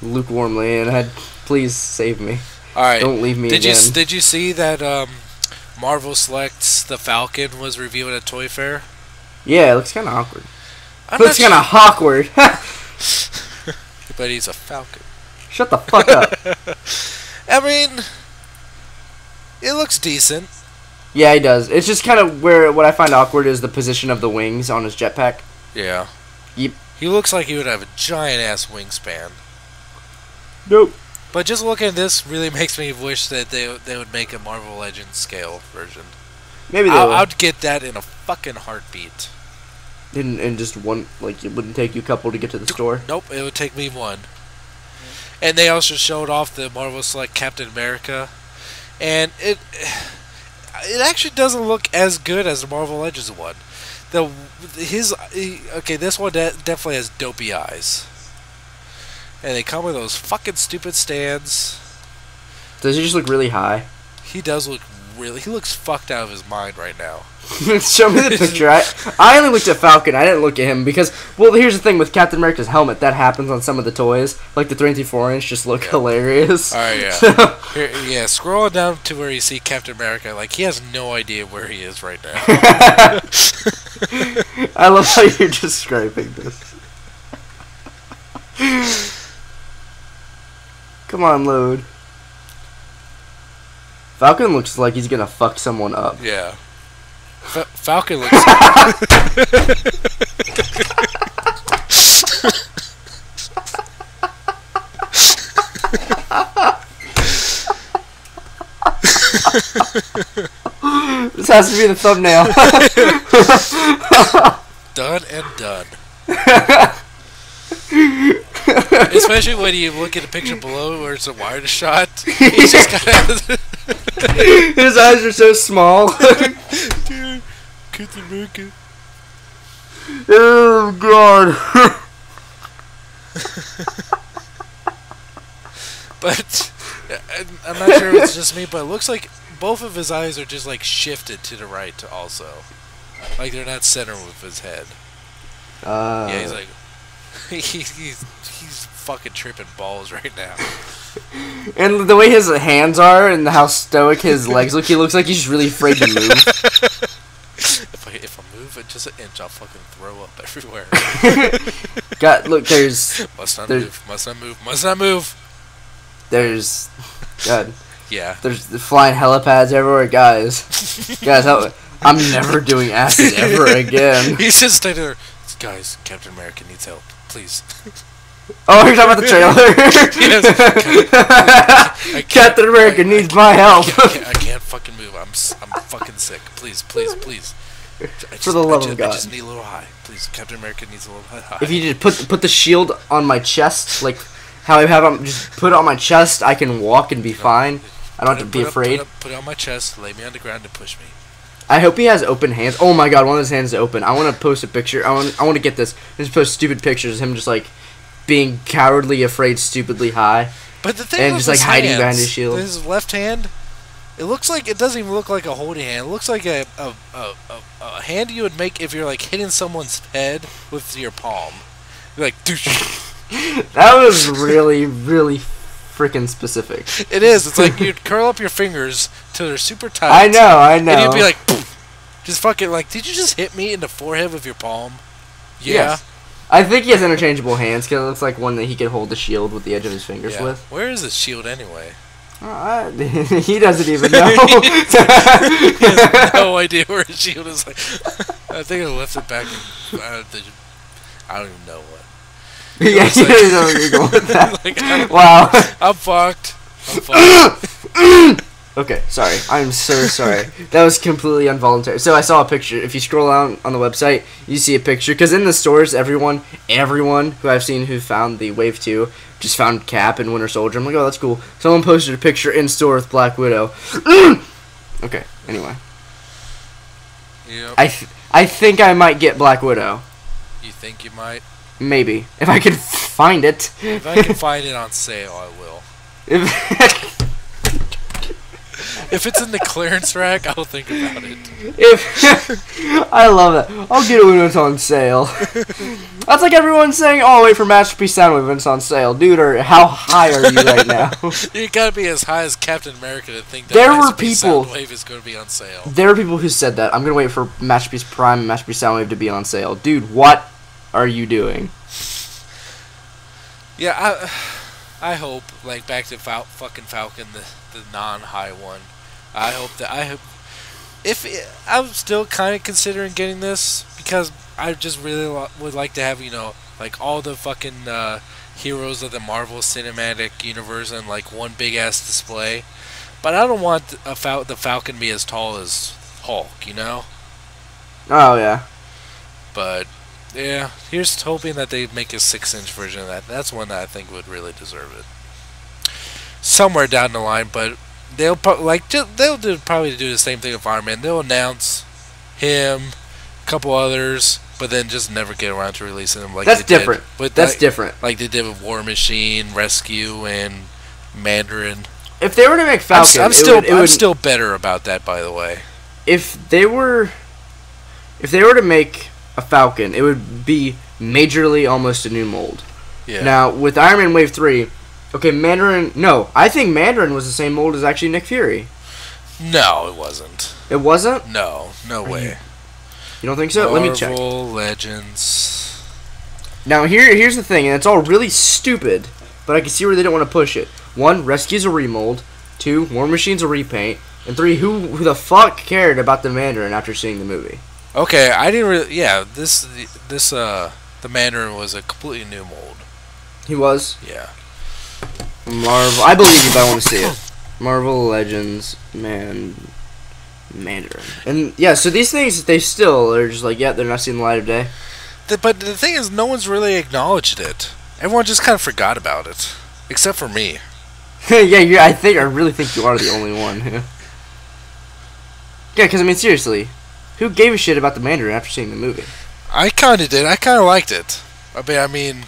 lukewarmly, and please save me. All right. Don't leave me again. Did you see that Marvel Selects the Falcon was reviewed at Toy Fair? Yeah, it looks kind of awkward. It looks kind of awkward. But he's a Falcon. Shut the fuck up. I mean, it looks decent. Yeah, he does. It's just kind of what I find awkward is the position of the wings on his jetpack. Yeah. Yep. He looks like he would have a giant-ass wingspan. Nope. But just looking at this really makes me wish that they would make a Marvel Legends scale version. Maybe they will. I'd get that in a fucking heartbeat. In just one, like, it wouldn't take you a couple to get to the store? Nope, it would take me one. And they also showed off the Marvel Select Captain America. And it actually doesn't look as good as the Marvel Legends one. This one definitely has dopey eyes. And they come with those fucking stupid stands. Does he just look really high? He does look he looks fucked out of his mind right now. Show me the picture. I only looked at Falcon. I didn't look at him because, well, here's the thing with Captain America's helmet. That happens on some of the toys. Like the 3-4-inch just look hilarious. Alright, yeah. Here, scroll down to where you see Captain America. Like, he has no idea where he is right now. I love how you're describing this. Come on, load. Falcon looks like he's gonna fuck someone up. Yeah. Falcon looks This has to be the thumbnail. Done and done. Especially when you look at the picture below where it's a wider shot. He's just kind of his eyes are so small. Dude, Captain America. Oh god. But I'm not sure if it's just me, but it looks like both of his eyes are just like shifted to the right also. Like they're not centered with his head. Yeah, he's like he's fucking tripping balls right now. And the way his hands are and how stoic his legs look, he looks like he's really afraid to move. If I move it just an inch, I'll fucking throw up everywhere. God, look, there's... Must not move. There's... God. Yeah. There's the flying helipads everywhere, guys. Guys, I'm never doing acid ever again. He's just standing there. Guys, Captain America needs help. Please. Oh, you're talking about the trailer? Yes. Captain America needs my help. I can't fucking move. I'm fucking sick. Please. For the love of God. I just need a little high. Please, Captain America needs a little high. If you just put the shield on my chest, like how I have him, just put it on my chest, I can walk and be fine. I don't have to be afraid. Put it on my chest, lay me on the ground, and push me. I hope he has open hands. Oh my god, one of his hands is open. I want to post a picture. I want to get this. Just post stupid pictures of him just like being cowardly, afraid, stupidly high. But the thing and with just like his hiding hands, behind his shield. His left hand It looks like it doesn't even look like a holding hand. It looks like a hand you would make if you're like hitting someone's head with your palm. You're like, that was really, really freaking specific. It is. It's like you'd curl up your fingers till they're super tight. I know. And you'd be like, just fucking like, did you just hit me in the forehead with your palm? Yeah. Yes. I think he has interchangeable hands because it looks like one that he could hold the shield with the edge of his fingers with. Where is the shield anyway? He doesn't even know. He has no idea where his shield is. Like, I think I left it back. I don't even know what. Yeah, you don't know where you're going with that. Like, wow. I'm fucked. Okay, sorry. I'm so sorry. That was completely involuntary. So I saw a picture. If you scroll down on the website, you see a picture. Because in the stores, everyone who I've seen who found the Wave 2 just found Cap and Winter Soldier. I'm like, oh, that's cool. Someone posted a picture in store with Black Widow. Okay, anyway. Yep. I think I might get Black Widow. You think you might? Maybe. If I can find it. If I can find it on sale, I will. If it's in the clearance rack, I'll think about it. I love that. I'll get it when it's on sale. That's like everyone saying, oh, wait for Masterpiece Soundwave when it's on sale. Dude, how high are you right now? You gotta be as high as Captain America to think that Masterpiece Soundwave is gonna be on sale. There were people who said that. I'm gonna wait for Masterpiece Prime and Masterpiece Soundwave to be on sale. Dude, what are you doing? Yeah, I hope, like, back to fucking Falcon, the non-high one. I'm still kind of considering getting this because I just really would like to have, like all the fucking heroes of the Marvel Cinematic Universe in like one big ass display. But I don't want the Falcon to be as tall as Hulk, Oh yeah. But yeah, here's hoping that they make a 6-inch version of that. That's one that I think would really deserve it. Somewhere down the line, but they'll probably do the same thing with Iron Man. They'll announce him, a couple others, but then just never get around to releasing them. Like that's different. Different. Like they did with War Machine, Rescue, and Mandarin. If they were to make Falcon, I'm still better about that. By the way, if they were to make a Falcon, it would be majorly almost a new mold. Yeah. Now with Iron Man Wave 3. Okay, Mandarin... No, I think Mandarin was the same mold as actually Nick Fury. No, it wasn't. It wasn't? No way. You don't think so? Let me check. Marvel Legends. Now, here's the thing, and it's all really stupid, but I can see where they don't want to push it. 1, Rescue's a remold. 2, War Machine's a repaint. And 3, who the fuck cared about the Mandarin after seeing the movie? Okay, I didn't really... Yeah, the Mandarin was a completely new mold. He was? Yeah. Marvel, I believe you, but I want to see it. Marvel Legends, Mandarin. And yeah, so these things, they still are just like, yeah, they're not seeing the light of day. But the thing is, no one's really acknowledged it. Everyone just kind of forgot about it. Except for me. Yeah, I really think you are the only one. Yeah, because, I mean, seriously, who gave a shit about the Mandarin after seeing the movie? I kind of did. I kind of liked it. I mean...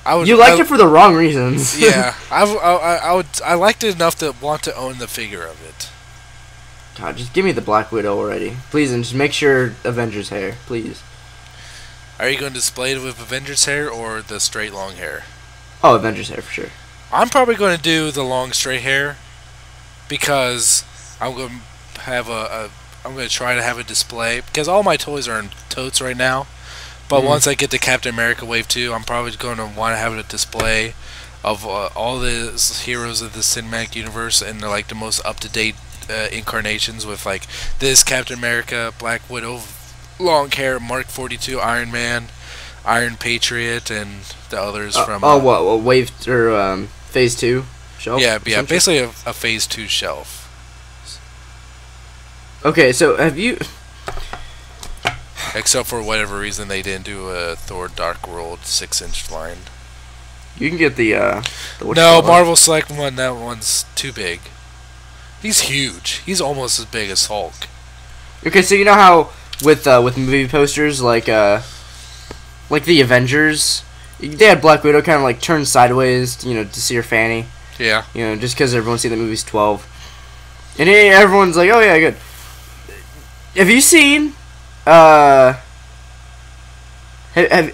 You liked it for the wrong reasons. Yeah, I liked it enough to want to own the figure of it. God, just give me the Black Widow already, please, and just make sure Avengers hair, please. Are you going to display it with Avengers hair or the straight long hair? Oh, Avengers hair for sure. I'm probably going to do the long straight hair because I'm going to have I'm going to try to have a display because all my toys are in totes right now. But once I get to Captain America Wave 2, I'm probably going to want to have a display of all the heroes of the cinematic universe and like the most up-to-date incarnations with like this Captain America, Black Widow, long hair, Mark 42, Iron Man, Iron Patriot, and the others from... what Wave or Phase 2 shelf? Yeah, basically a Phase 2 shelf. Okay, so have you... Except for whatever reason they didn't do a Thor Dark World 6-inch line. You can get the no, Marvel Select one. That one's too big. He's huge. He's almost as big as Hulk. Okay, so you know how with movie posters like the Avengers, they had Black Widow kind of like turned sideways, to see her fanny. Yeah. Just because everyone's seen the movie's 12. And everyone's like, "Oh yeah, good." Have you seen? Have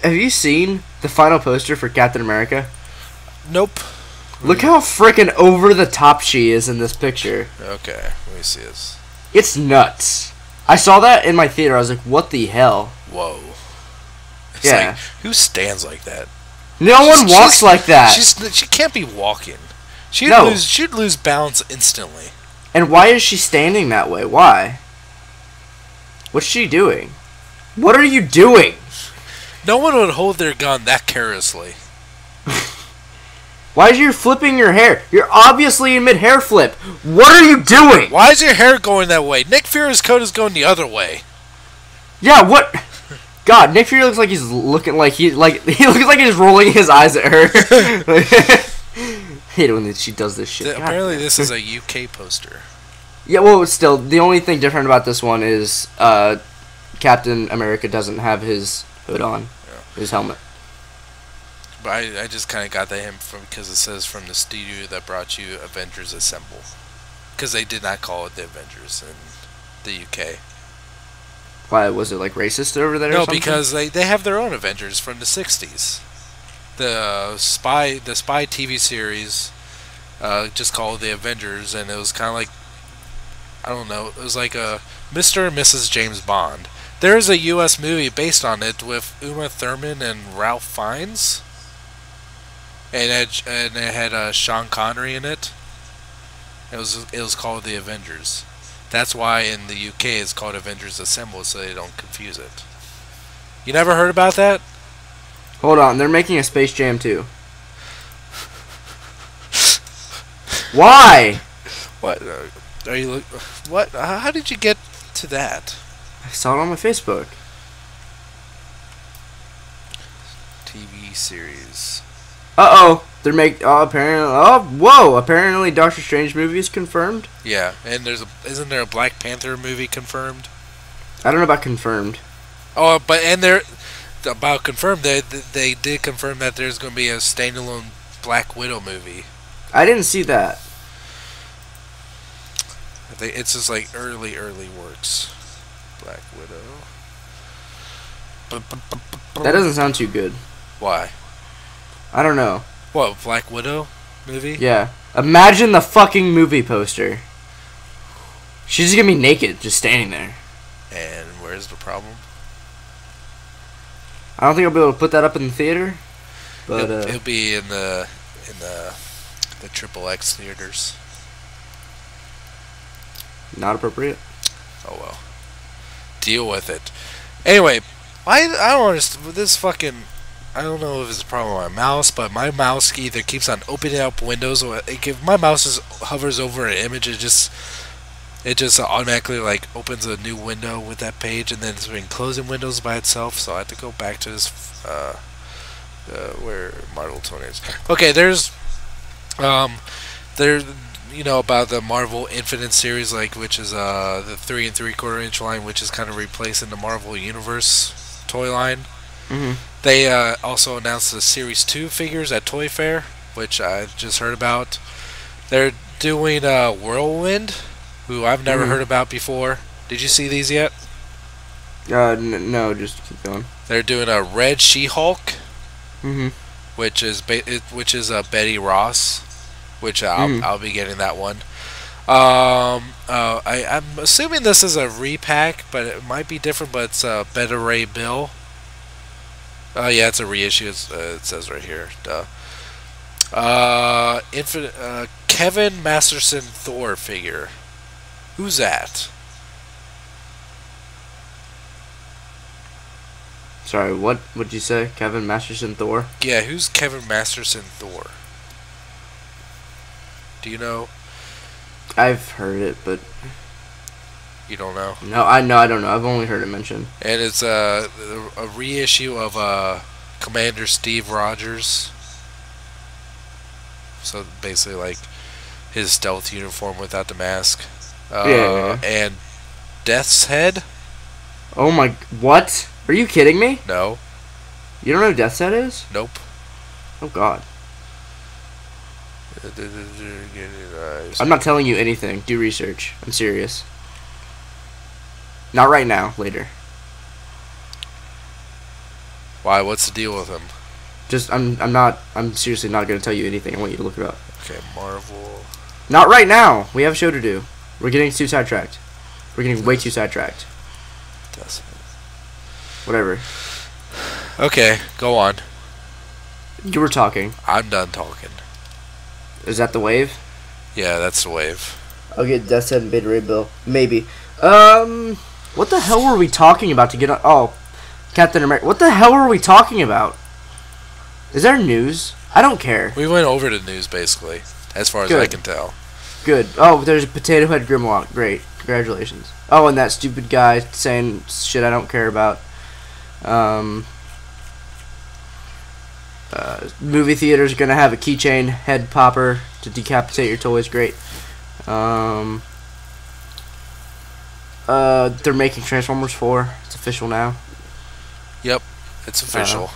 you seen the final poster for Captain America? Nope. Look how freaking over the top she is in this picture. Okay, let me see this. It's nuts. I saw that in my theater. I was like, "What the hell?" Whoa. It's yeah. Like, who stands like that? No one walks like that. She can't be walking. She'd lose balance instantly. And why is she standing that way? Why? What's she doing? What are you doing? No one would hold their gun that carelessly. Why is you flipping your hair? You're obviously in mid-hair flip. What are you doing? Why is your hair going that way? Nick Fury's coat is going the other way. Yeah, what? God, Nick Fury looks like he's looking like he looks like he's rolling his eyes at her. I hate it when she does this shit. Apparently, this is a UK poster. Yeah, well, still, the only thing different about this one is Captain America doesn't have his hood on, his helmet. But I just kind of got that hint because it says from the studio that brought you Avengers Assemble. Because they did not call it the Avengers in the UK. Why, was it like racist over there or something? No, because they have their own Avengers from the 60s. The spy TV series just called the Avengers, and it was kind of like, I don't know, it was like a Mr. and Mrs. James Bond. There is a U.S. movie based on it with Uma Thurman and Ralph Fiennes. And it had Sean Connery in it. It was called The Avengers. That's why in the UK it's called Avengers Assemble, so they don't confuse it. You never heard about that? Hold on, they're making a Space Jam 2. Why? What? Are you? What? How did you get to that? I saw it on my Facebook. TV series. Apparently Doctor Strange movie is confirmed. Yeah, and isn't there a Black Panther movie confirmed? I don't know about confirmed. Oh, about confirmed, they did confirm that there's going to be a standalone Black Widow movie. I didn't see that. I think it's just like early works. Black Widow. That doesn't sound too good. Why? I don't know. What, Black Widow movie? Yeah. Imagine the fucking movie poster. She's just gonna be naked, just standing there. And where's the problem? I don't think I'll be able to put that up in the theater. But it'll be in the Triple X theaters. Not appropriate. Oh well. Deal with it. Anyway, I don't understand this fucking. I don't know if it's a problem with my mouse, but my mouse either keeps on opening up windows, or if my mouse just hovers over an image, it just automatically like opens a new window with that page, and then it's been closing windows by itself. So I have to go back to this where Marvel Tony is. Okay, there's about the Marvel Infinite series, which is the 3 3/4 inch line, which is kind of replacing the Marvel Universe toy line. Mm-hmm. They also announced the Series 2 figures at Toy Fair, which I just heard about. They're doing Whirlwind, who I've never heard about before. Did you see these yet? No, just keep going. They're doing a Red She-Hulk, which is Betty Ross, which I'll be getting that one. I'm assuming this is a repack, but it might be different. But it's Beta Ray Bill. Yeah, it's a reissue. It says right here. Duh. Kevin Masterson Thor figure. Who's that? Sorry, what would you say? Kevin Masterson Thor? Yeah, who's Kevin Masterson Thor? Do you know? I've heard it, but you don't know? No, I don't know. I've only heard it mentioned. And it's a reissue of Commander Steve Rogers. So basically, like his stealth uniform without the mask. Yeah. And Death's Head. Oh my! What? Are you kidding me? No. You don't know who Death's Head is? Nope. Oh God. I'm not telling you anything. Do research. I'm serious. Not right now. Later. Why? What's the deal with him? I'm seriously not going to tell you anything. I want you to look it up. Okay, Marvel. Not right now. We have a show to do. We're getting too sidetracked. We're getting way too sidetracked. Whatever. Okay, go on. You were talking. I'm done talking. Is that the wave? Yeah, that's the wave. I'll get Death Set and Beta Ray Bill. Maybe. What the hell were we talking about to get on? Oh, Captain America. What the hell were we talking about? Is there news? I don't care. We went over the news, basically, as far as I can tell. Good. Oh, there's a Potato Head Grimlock. Great. Congratulations. Oh, and that stupid guy saying shit I don't care about. Movie theaters are going to have a keychain head popper to decapitate your toys. Great. They're making Transformers 4. It's official now. Yep, it's official.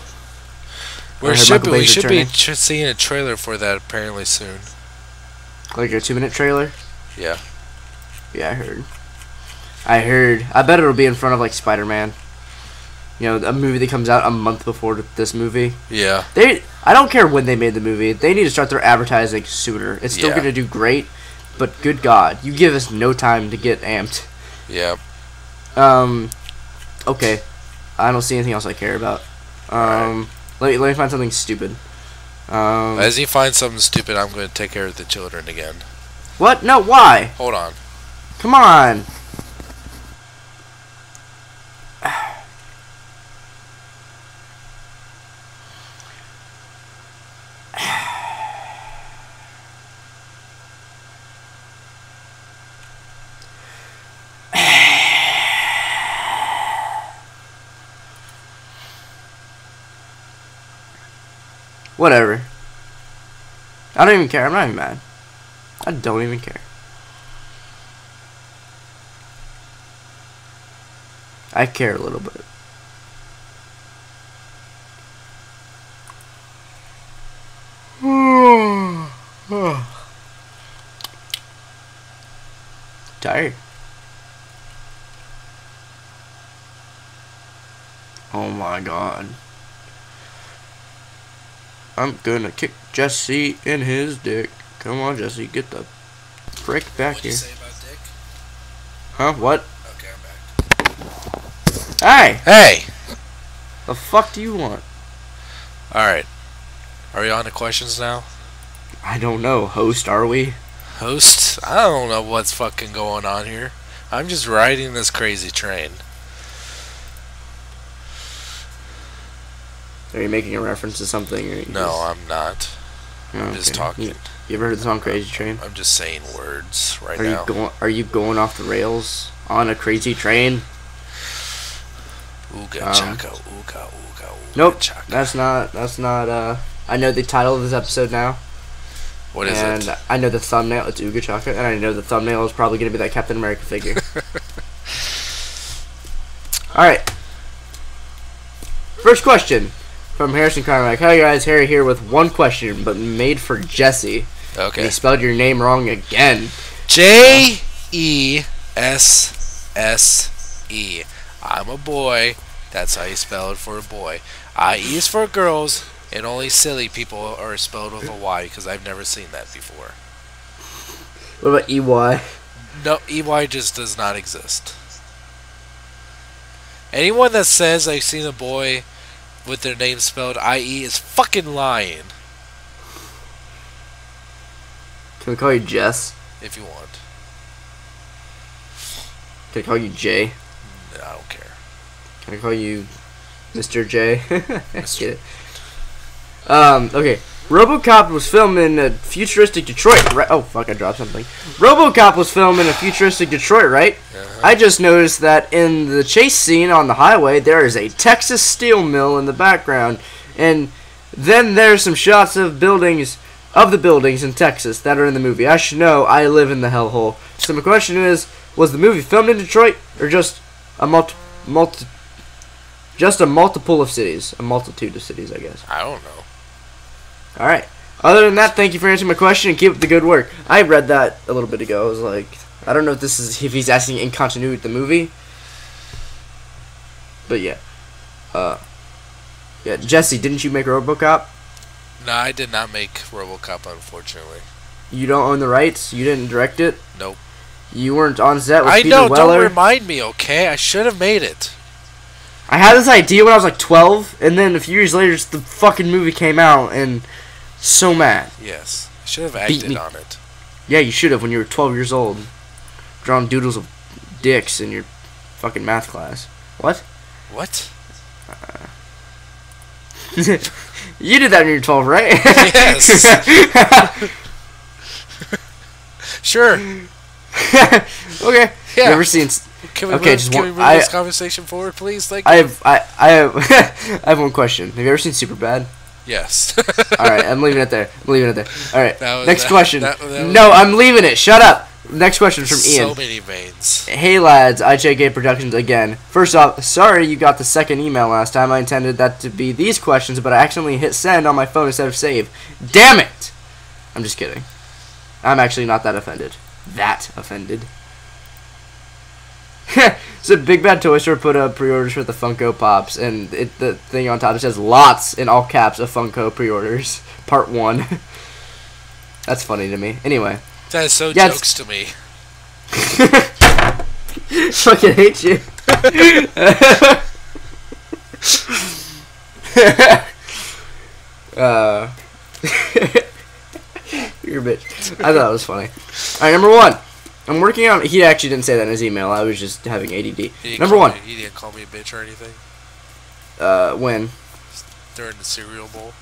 We should be seeing a trailer for that apparently soon. Like a 2-minute trailer? Yeah. Yeah, I heard. I bet it'll be in front of like Spider-Man. You know, a movie that comes out a month before this movie. Yeah. I don't care when they made the movie. They need to start their advertising sooner. It's still going to do great, but good God, you give us no time to get amped. Yeah. Okay. I don't see anything else I care about. Let me find something stupid. As you find something stupid, I'm going to take care of the children again. What? No, why? Hold on. Come on. Whatever. I don't even care. I'm not even mad. I don't even care. I care a little bit. Tired. Oh my God. I'm gonna kick Jesse in his dick. Come on, Jesse, get the frick back here. What'd you say about dick? Huh? What? Okay, I'm back. Hey! Hey! The fuck do you want? Alright. Are we on to questions now? I don't know. Host, are we? Host? I don't know what's fucking going on here. I'm just riding this crazy train. Are you making a reference to something? Or no, I'm not. I'm just talking. You ever heard the song Crazy Train? I'm just saying words now. Are you going off the rails on a crazy train? Ooga chaka, ooga, ooga, ooga. Nope, chaka. That's not, I know the title of this episode now. What is it? And I know the thumbnail, it's Ooga Chaka, and I know the thumbnail is probably going to be that Captain America figure. Alright. First question from Harrison Carmack. Hi guys, Harry here with one question, but made for Jesse. Okay. And he spelled your name wrong again. Jesse. I'm a boy. That's how you spell it for a boy. IE is for girls, and only silly people are spelled with a Y, because I've never seen that before. What about EY? No, EY just does not exist. Anyone that says I've seen a boy with their name spelled IE is fucking lying. Can we call you Jess? If you want. Can I call you Jay? No, I don't care. Can I call you Mr. J? Mr. Get it. Okay. RoboCop was filmed in a futuristic Detroit, right? Oh, fuck, I dropped something. RoboCop was filmed in a futuristic Detroit, right? I just noticed that in the chase scene on the highway, there is a Texas steel mill in the background. And then there's some shots of the buildings in Texas that are in the movie. I should know, I live in the hellhole. So my question is, was the movie filmed in Detroit, or just a multitude of cities? A multitude of cities, I guess. I don't know. Alright. Other than that, thank you for answering my question and keep up the good work. I read that a little bit ago. I was like, I don't know if he's asking in continuity with the movie. But yeah. Yeah, Jesse, didn't you make RoboCop? No, I did not make RoboCop, unfortunately. You don't own the rights? You didn't direct it? Nope. You weren't on set with Peter Weller? Don't remind me, okay? I should have made it. I had this idea when I was like 12, and then a few years later, the fucking movie came out, and so mad. Yes. I should have acted on it. Yeah, you should have when you were 12 years old. Drawing doodles of dicks in your fucking math class. What? What? You did that when you were 12, right? Yes. Sure. Okay. Yeah. You ever seen? Can we move this conversation forward, please? Thank you. I have I have one question. Have you ever seen Superbad? Yes. All right, I'm leaving it there. All right. Next question. That no, I'm leaving it. Shut up. Next question from Ian. So many veins. Hey lads, IJK Productions again. First off, sorry you got the second email last time. I intended that to be these questions, but I accidentally hit send on my phone instead of save. Damn it! I'm just kidding. I'm actually not that offended. So Big Bad Toy Store put up pre-orders for the Funko Pops, and the thing on top says lots in all caps of Funko pre-orders. Part 1. That's funny to me. Anyway. That is so jokes to me. Fucking hate you. You're a bitch. I thought it was funny. Alright, number 1. I'm working on... He actually didn't say that in his email. I was just having ADD. Number 1. He didn't call me a bitch or anything? When? During the cereal bowl.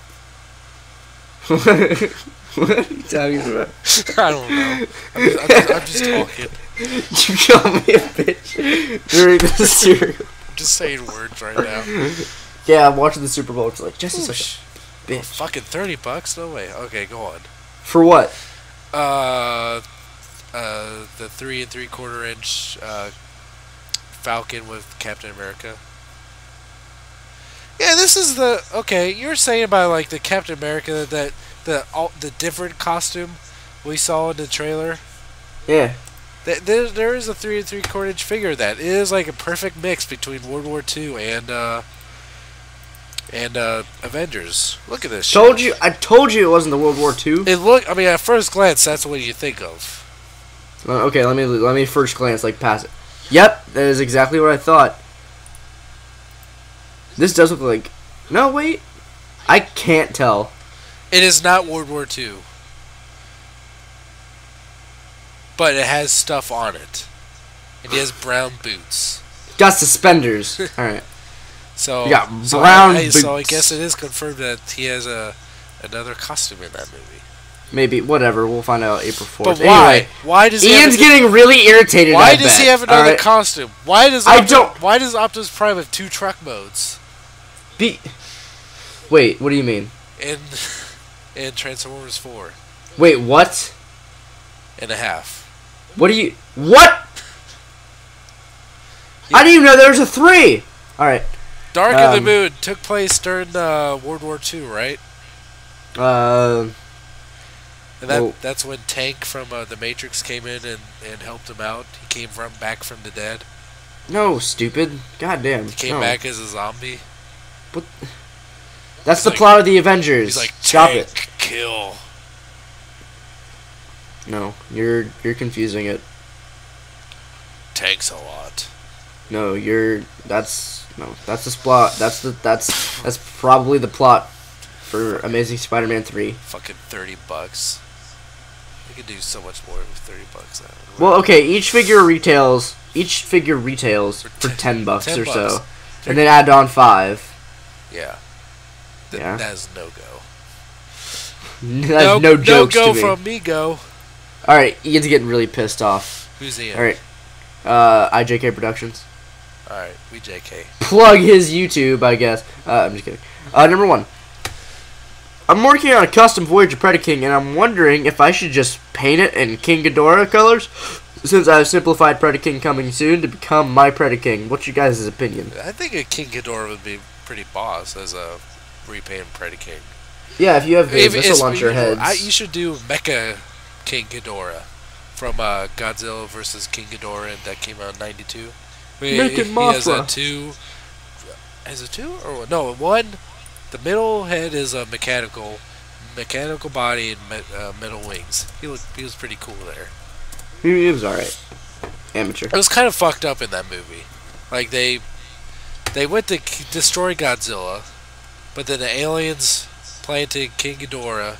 What are you talking about? I don't know. I'm just talking. You call me a bitch during the cereal. I'm just saying words right now. Yeah, I'm watching the Super Bowl. It's like, Jesse's such a bitch. Oh, fucking $30? No way. Okay, go on. For what? The 3 3/4 inch Falcon with Captain America. Yeah, this is the... Okay, you're saying about, like, the Captain America, that the different costume we saw in the trailer? Yeah. There is a 3 3/4 inch figure of that. It is, like, a perfect mix between World War II and Avengers. Look at this shit. I told you it wasn't the World War II. I mean, at first glance, that's what you think of. Okay, let me first glance, like, past it. Yep, that is exactly what I thought. This does look like... No, wait. I can't tell. It is not World War II. But it has stuff on it. And he has brown boots. Got suspenders. Alright. So, you got brown boots. So I guess it is confirmed that he has another costume in that movie. Maybe, whatever. We'll find out April 4th. But why? Anyway, why does Ian's getting really irritated. Why does he have another costume? Why does Optimus Prime have 2 truck modes? Wait, what do you mean? In Transformers 4. Wait, what? And a half. What? Yeah. I didn't even know there was a 3! Alright. Dark of the Moon took place during World War II, right? And that's when Tank from The Matrix came in and helped him out. He came back from the dead. No, stupid. God damn. He came back as a zombie. What? That's the plot of the Avengers. He's like, Stop Tank, it. Kill. No, you're confusing it. Tank's a lot. No, that's the plot. That's probably the plot for Amazing Spider-Man 3. Fucking $30. You could do so much more with $30. Well, okay, each figure retails for $10 or so, and then add on 5. Yeah. Yeah. That is no go. No jokes no go to me. from me. Go. All right, Ian's getting really pissed off. Who's Ian? All right, IJK Productions. All right, we JK. Plug his YouTube, I guess. I'm just kidding. Number 1. I'm working on a custom Voyager Predaking, and I'm wondering if I should just paint it in King Ghidorah colors, since I have simplified Predaking coming soon to become my Predaking. What's your guys' opinion? I think a King Ghidorah would be pretty boss as a repainted Predaking. Yeah, if you have the missile launcher heads. You should do Mecha King Ghidorah from Godzilla vs. King Ghidorah that came out in '92. He has a two. Has it two or no? One. The middle head is a mechanical body and metal wings. He was pretty cool there. He was alright. Amateur. It was kind of fucked up in that movie. Like they went to destroy Godzilla, but then the aliens planted King Ghidorah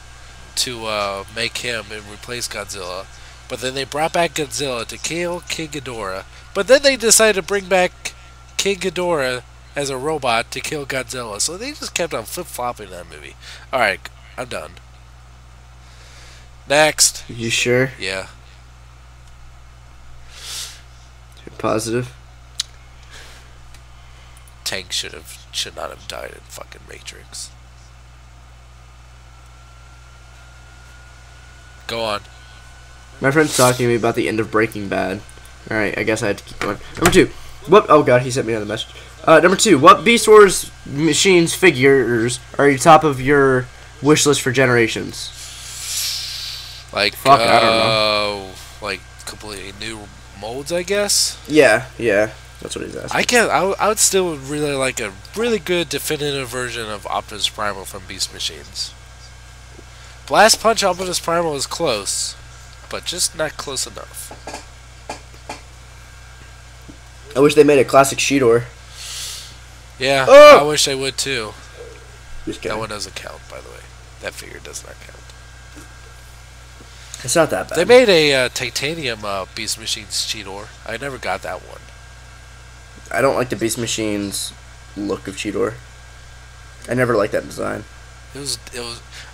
to make him and replace Godzilla. But then they brought back Godzilla to kill King Ghidorah. But then they decided to bring back King Ghidorah as a robot to kill Godzilla. So they just kept on flip-flopping that movie. Alright, I'm done. Next. You sure? Yeah. You're positive? Tank should not have died in fucking Matrix. Go on. My friend's talking to me about the end of Breaking Bad. Alright, I guess I had to keep going. Number 2. What? Oh god, he sent me another message. Number 2. What Beast Wars machines figures are you top of your wish list for generations? Like, fuck, I don't know. Like completely new molds, I guess. Yeah. That's what he's asking. I would still really like a really good definitive version of Optimus Primal from Beast Machines. Blast Punch Optimus Primal is close, but just not close enough. I wish they made a classic Cheetor. Yeah, I wish they would too. That one doesn't count, by the way. That figure does not count. It's not that bad. They made a titanium Beast Machines Cheetor. I never got that one. I don't like the Beast Machines look of Cheetor. I never liked that design. It was.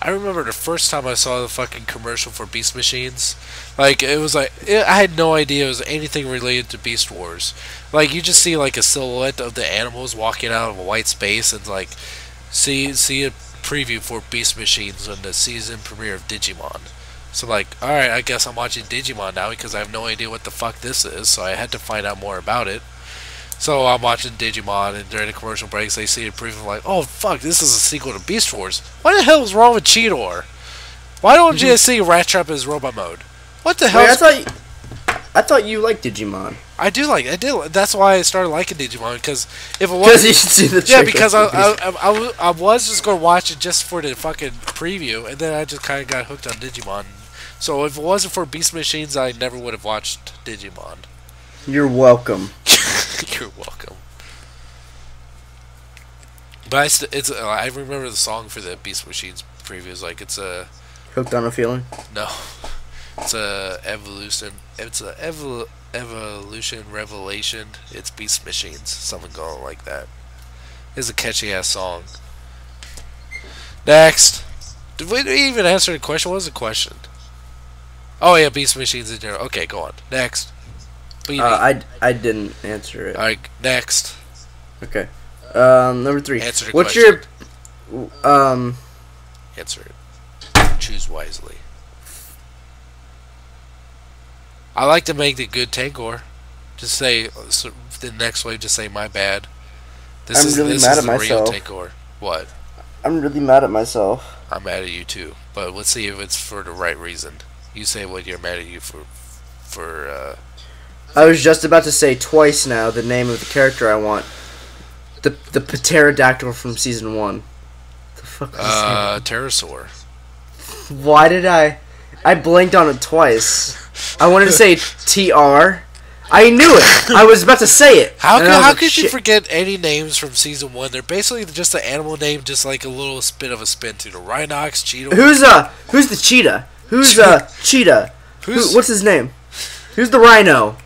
I remember the first time I saw the fucking commercial for Beast Machines. Like, it was like, I had no idea it was anything related to Beast Wars. Like, you just see like a silhouette of the animals walking out of a white space and like see a preview for Beast Machines on the season premiere of Digimon. So I'm like, alright, I guess I'm watching Digimon now because I have no idea what the fuck this is, so I had to find out more about it. So I'm watching Digimon, and during the commercial breaks, they see a preview. I'm like, oh fuck, this is a sequel to Beast Wars. What the hell is wrong with Cheetor? Why don't you see Rat Trap as robot mode? What the hell? I thought you liked Digimon. I did. That's why I started liking Digimon, because if it was, you see the because I was just gonna watch it just for the fucking preview, and then I just kind of got hooked on Digimon. So if it wasn't for Beast Machines, I never would have watched Digimon. You're welcome. You're welcome. But I remember the song for the Beast Machines previews. Like, it's a Hooked on a Feeling. No, it's a evolution. It's a evolution revelation. It's Beast Machines. Something going like that. It's a catchy ass song. Next, did we even answer the question? What was the question? Oh yeah, Beast Machines in general. Okay, go on. Next. I didn't answer it. Alright, next. Okay. Number 3. Answer the What's question. your Answer it. Choose wisely. I like to make the good Tankor. Just say the next wave. Just say my bad. This I'm really mad at myself. Real Tankor. What? I'm really mad at myself. I'm mad at you too. But let's see if it's for the right reason. You say what you're mad at you for. I was just about to say twice now the name of the character I want. The pterodactyl from season 1. The fuck was his name? Pterosaur. Why did I blinked on it twice. I wanted to say TR. I knew it. I was about to say it. How could you forget any names from season 1? They're basically just an animal name, just like a little bit of a spin to the Rhinox, Cheetor. Who's the cheetah? Who's cheetah? What's his name? Who's the rhino?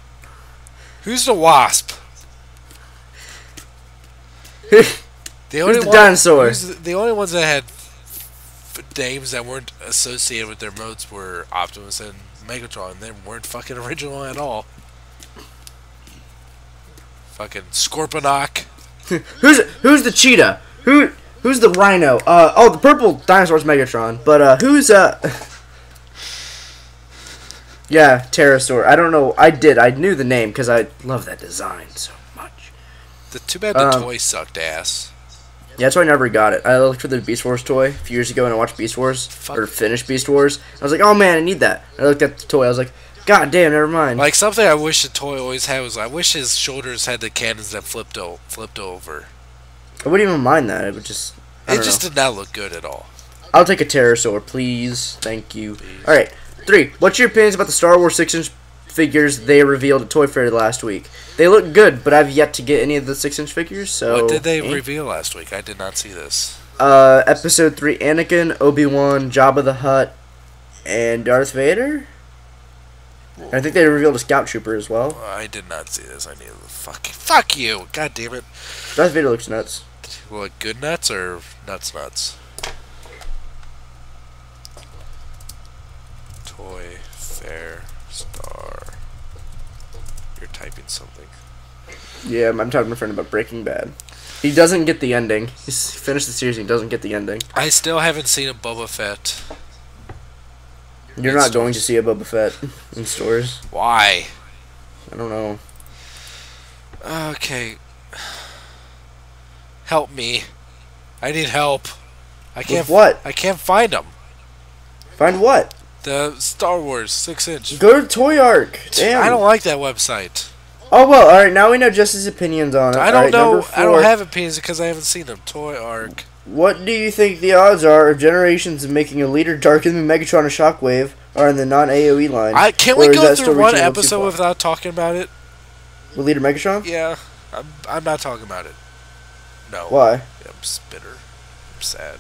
Who's the wasp? Who's the dinosaur? The only ones that had names that weren't associated with their modes were Optimus and Megatron. They weren't fucking original at all. Fucking Scorponok. Who's the cheetah? Who's the rhino? The purple dinosaur's Megatron. But who's Yeah, Pterosaur. I don't know. I knew the name because I love that design so much. Too bad the toy sucked ass. Yeah, that's why I never got it. I looked for the Beast Wars toy a few years ago and I watched Beast Wars, or finished Beast Wars. I was like, oh man, I need that. I looked at the toy, I was like, god damn, never mind. Like, something I wish the toy always had was, I wish his shoulders had the cannons that flipped over. I wouldn't even mind that. It would just... It just did not look good at all. I'll take a pterosaur, please. Thank you. Alright, 3. What's your opinions about the Star Wars 6-inch figures they revealed at Toy Fair last week? They look good, but I've yet to get any of the 6-inch figures, so... What did they reveal last week? I did not see this. Episode 3, Anakin, Obi-Wan, Jabba the Hutt, and Darth Vader? I think they revealed a Scout Trooper as well. I did not see this. I need to... Fuck you! God damn it. Darth Vader looks nuts. What, good nuts or nuts? Toy Fair Star. You're typing something. Yeah, I'm talking to my friend about Breaking Bad. He doesn't get the ending. He's finished the series and he doesn't get the ending. I still haven't seen a Boba Fett. You're not going to see a Boba Fett in stores. Why? I don't know. Okay. Help me. I need help. I can't. With what? I can't find them. Find what? The Star Wars 6-inch. Go to Toy Arc. Damn. I don't like that website. Oh well. All right. Now we know Jesse's opinions on it. I don't know. Number 4. I don't have opinions because I haven't seen them. Toy Arc. What do you think the odds are of Generations making a leader darker than Megatron or Shockwave are in the non-AOE line? Can't we go through one episode without talking about it? With Leader Megatron? Yeah. I'm not talking about it. No. Why? I'm bitter. I'm sad.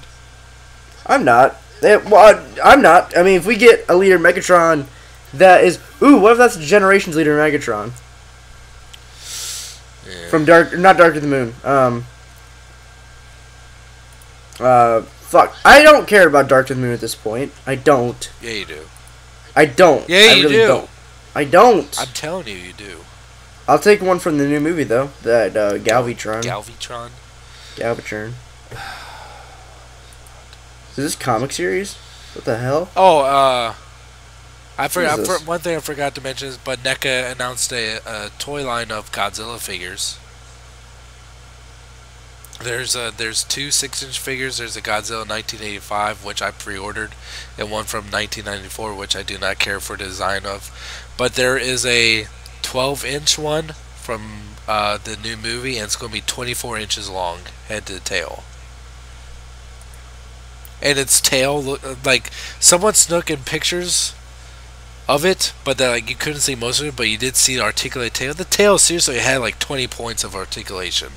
I'm not. I'm not. I mean, if we get a Leader Megatron that is... Ooh, what if that's Generations Leader Megatron? Yeah. From not Dark of the Moon. Fuck. I don't care about Dark of the Moon at this point. I don't. Yeah, you do. I don't. Yeah, I you really do. Don't. I don't. I'm telling you, you do. I'll take one from the new movie, though. That, Galvatron. Galvatron. Is this comic series? What the hell? Oh, I forgot. One thing I forgot to mention is, but NECA announced a toy line of Godzilla figures. There's 2 6-inch figures. There's a Godzilla 1985, which I pre-ordered, and one from 1994, which I do not care for the design of. But there is a 12-inch one from the new movie, and it's going to be 24 inches long, head to tail. And its tail, like, someone snuck in pictures of it, but like you couldn't see most of it, but you did see the articulated tail. The tail seriously had like 20 points of articulation.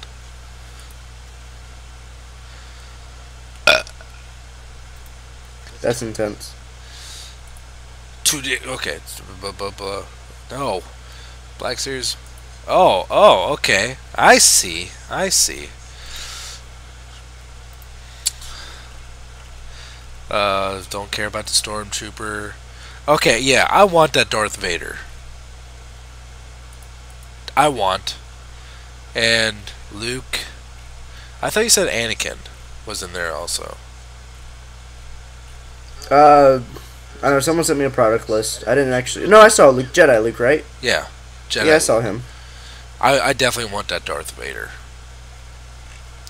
That's intense. Okay. No. Black Series. Oh, okay. I see. Don't care about the Stormtrooper. Okay, yeah, I want that Darth Vader. And Luke. I thought you said Anakin was in there also. I don't know, someone sent me a product list. I didn't actually... No, I saw Luke. Jedi Luke, right? Yeah. Jedi. Yeah, I saw him. I definitely want that Darth Vader.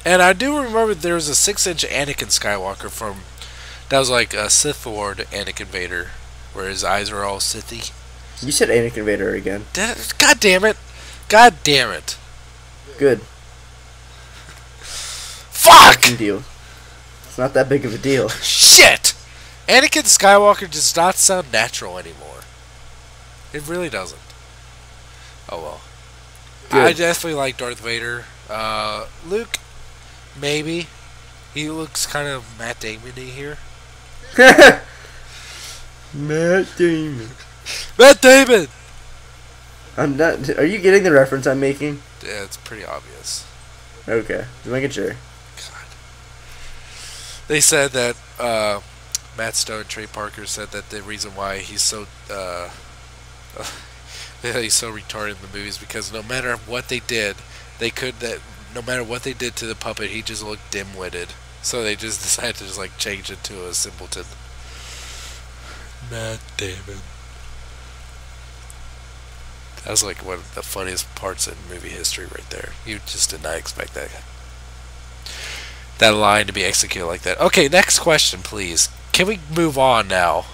And I do remember there was a 6-inch Anakin Skywalker from... That was like a Sith Lord Anakin Vader, where his eyes were all Sithy. You said Anakin Vader again. God damn it. God damn it. Good. Fuck! Deal. It's not that big of a deal. Shit! Anakin Skywalker does not sound natural anymore. It really doesn't. Oh well. Good. I definitely like Darth Vader. Luke, maybe. He looks kind of Matt Damon-y here. Matt Damon. Matt Damon! I'm not... Are you getting the reference I'm making? Yeah, it's pretty obvious. Okay. Just making sure. God. They said that, Matt Stone and Trey Parker said that the reason why he's so, he's so retarded in the movies because no matter what they did, no matter what they did to the puppet, he just looked dim-witted. So they just decided to just like change it to a simpleton. Matt Damon. That was like one of the funniest parts in movie history right there. You just did not expect that. that line to be executed like that. Okay, next question, please. Can we move on now?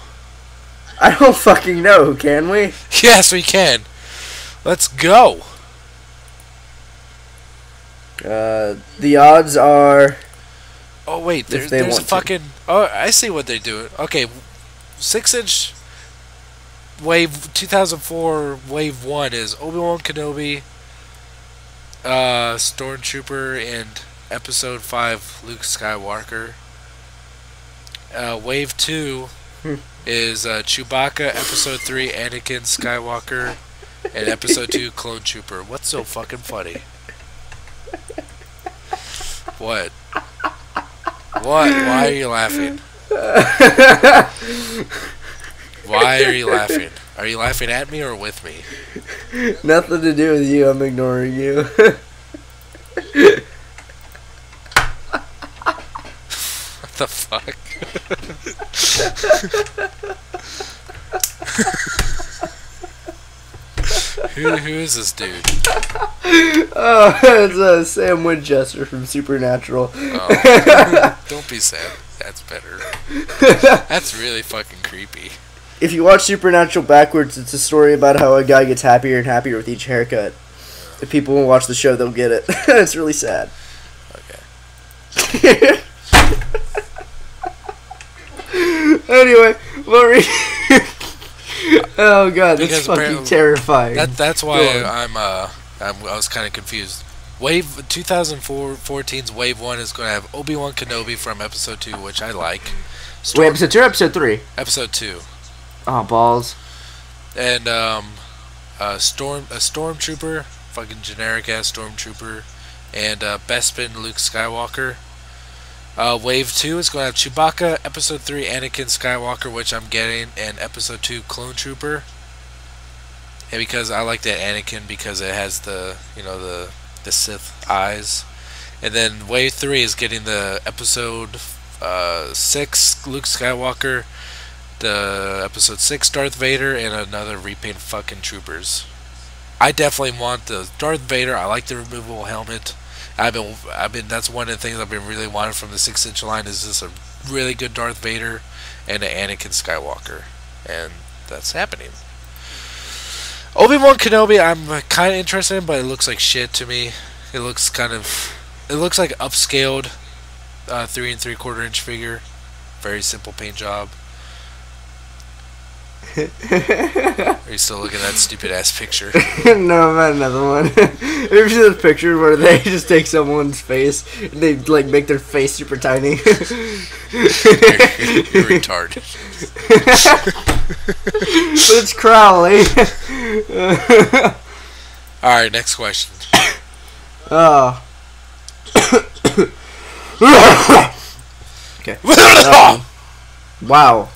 I don't fucking know, can we? Yes, we can. Let's go. The odds are... Oh, wait, there's a fucking... Oh, I see what they're doing. Okay, 6-inch Wave 2004 Wave 1 is Obi-Wan Kenobi, Stormtrooper, and Episode 5 Luke Skywalker. Wave 2 is Chewbacca, Episode 3 Anakin Skywalker, and Episode 2 Clone Trooper. What's so fucking funny? What? What? Why are you laughing? Why are you laughing? Are you laughing at me or with me? Nothing to do with you. I'm ignoring you. What the fuck? Who is this dude? Oh, it's Sam Winchester from Supernatural. Oh, don't be sad. That's better. That's really fucking creepy. If you watch Supernatural backwards, it's a story about how a guy gets happier and happier with each haircut. If people will watch the show, they'll get it. It's really sad. Okay. Anyway, what were you... Oh god, that's fucking terrifying. That's why I was kind of confused. Wave 2014's Wave 1 is going to have Obi-Wan Kenobi from Episode 2, which I like. Wait, Episode 2 or Episode 3? Episode 2. Oh, balls. And a Stormtrooper, fucking generic ass Stormtrooper, and Bespin Luke Skywalker. Wave 2 is going to have Chewbacca, Episode 3 Anakin Skywalker, which I'm getting, and Episode 2 Clone Trooper. And because I like that Anakin because it has the Sith eyes. And then Wave 3 is getting the Episode 6 Luke Skywalker, the Episode 6 Darth Vader, and another repaint fucking troopers. I definitely want the Darth Vader. I like the removable helmet. I've been. That's one of the things I've been really wanting from the 6-inch line. Is this a really good Darth Vader and an Anakin Skywalker, and that's happening. Obi-Wan Kenobi, I'm kind of interested in, but it looks like shit to me. It looks like upscaled, 3 3/4 inch figure, very simple paint job. Are you still looking at that stupid ass picture? No, I meant another one. Have you ever seen this picture where they just take someone's face and they like make their face super tiny? You're retarded. But it's Crowley. Alright, next question. Oh. Okay. Wow.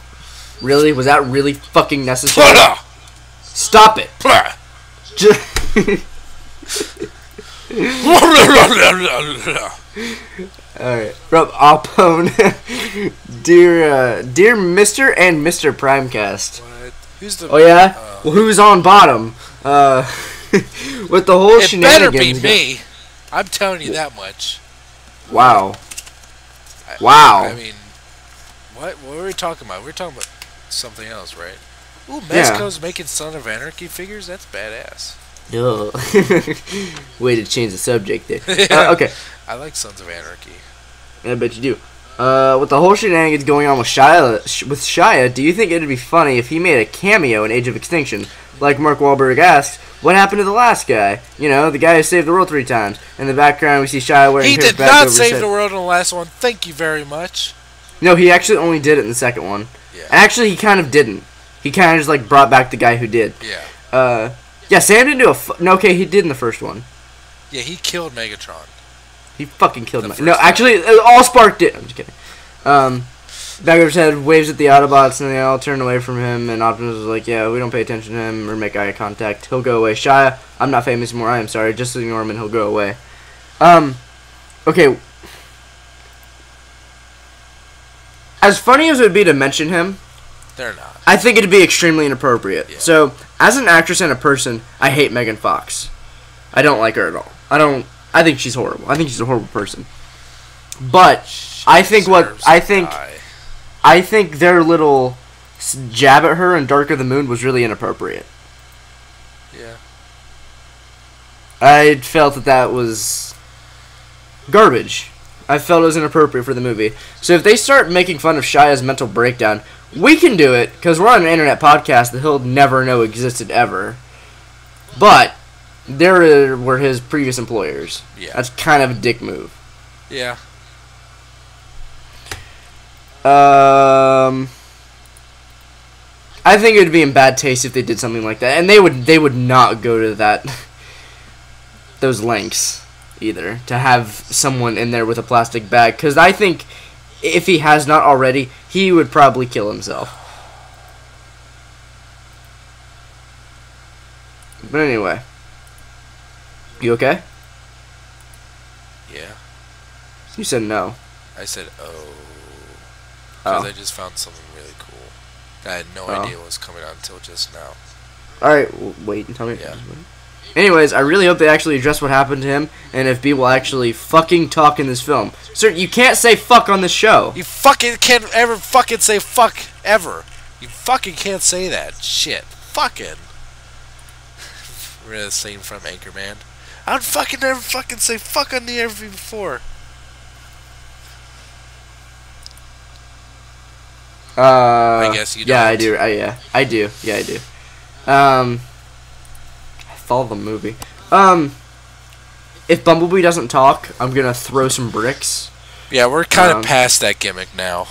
Really? Was that really fucking necessary? Stop it! Alright. From Alpone. Dear Mr. and Mr. Primecast. What? Who's the... Oh yeah? Well, who's on bottom? With the whole shenanigans... It better be me. I'm telling you that much. Wow. Wow. I mean... What were we talking about? We were talking about something else, right? Ooh, Mezco's making Son of Anarchy figures? That's badass. Ugh. Way to change the subject there. Yeah, okay. I like Sons of Anarchy. I bet you do. With the whole shenanigans going on with Shia, do you think it'd be funny if he made a cameo in Age of Extinction? Like Mark Wahlberg asks, what happened to the last guy? You know, the guy who saved the world 3 times. In the background, we see Shia wearing He did not save the world in the last one. Thank you very much. No, he actually only did it in the second one. Yeah. Actually, he kind of didn't. He kind of just, like, brought back the guy who did. Yeah. Yeah, Sam didn't do no, okay, he did in the first one. Yeah, he killed Megatron. He fucking killed him. No, actually, Allspark did. I'm just kidding. Bagger's head waves at the Autobots, and they all turn away from him, and Optimus is like, yeah, we don't pay attention to him or make eye contact. He'll go away. Shia, I'm not famous anymore. I am sorry. Just ignore him, and he'll go away. Okay. As funny as it would be to mention him, they're not. I think it'd be extremely inappropriate. Yeah. So, as an actress and a person, I hate Megan Fox. I don't like her at all. I think she's horrible. I think she's a horrible person. But I think their little jab at her in Dark of the Moon was really inappropriate. Yeah. I felt that was garbage. I felt it was inappropriate for the movie. So if they start making fun of Shia's mental breakdown, we can do it, because we're on an internet podcast that he'll never know existed ever. But there were his previous employers. Yeah. That's kind of a dick move. Yeah. I think it would be in bad taste if they did something like that, and they would not go to those lengths either to have someone in there with a plastic bag, because I think if he has not already, he would probably kill himself. But anyway, you okay? Yeah. You said no. I said because I just found something really cool. I had no idea what was coming out until just now. Alright, wait and tell me. Yeah. Anyways, I really hope they actually address what happened to him, and if B will actually fucking talk in this film. Sir, you can't say fuck on this show. You fucking can't ever fucking say fuck, ever. You fucking can't say that. Shit. Fucking. We're the same from Anchorman. I would fucking never fucking say fuck on the air before. I guess you don't. Yeah, I do. I do. Yeah, I do. I follow the movie. If Bumblebee doesn't talk, I'm gonna throw some bricks. Yeah, we're kind of past that gimmick now.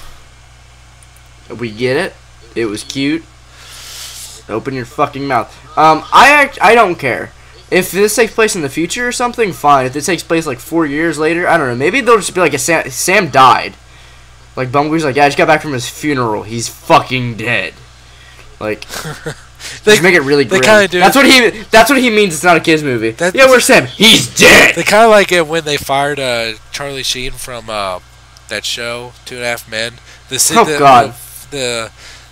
We get it. It was cute. Open your fucking mouth. I don't care. If this takes place in the future or something, fine. If this takes place like 4 years later, I don't know. Maybe they'll just be like, Sam died. Like, Bumblebee's like, yeah, I just got back from his funeral. He's fucking dead. Like, just make it really grim. That's what he means. It's not a kids movie. Yeah, where's Sam? He's dead. They kind of like it when they fired Charlie Sheen from that show, 2.5 Men.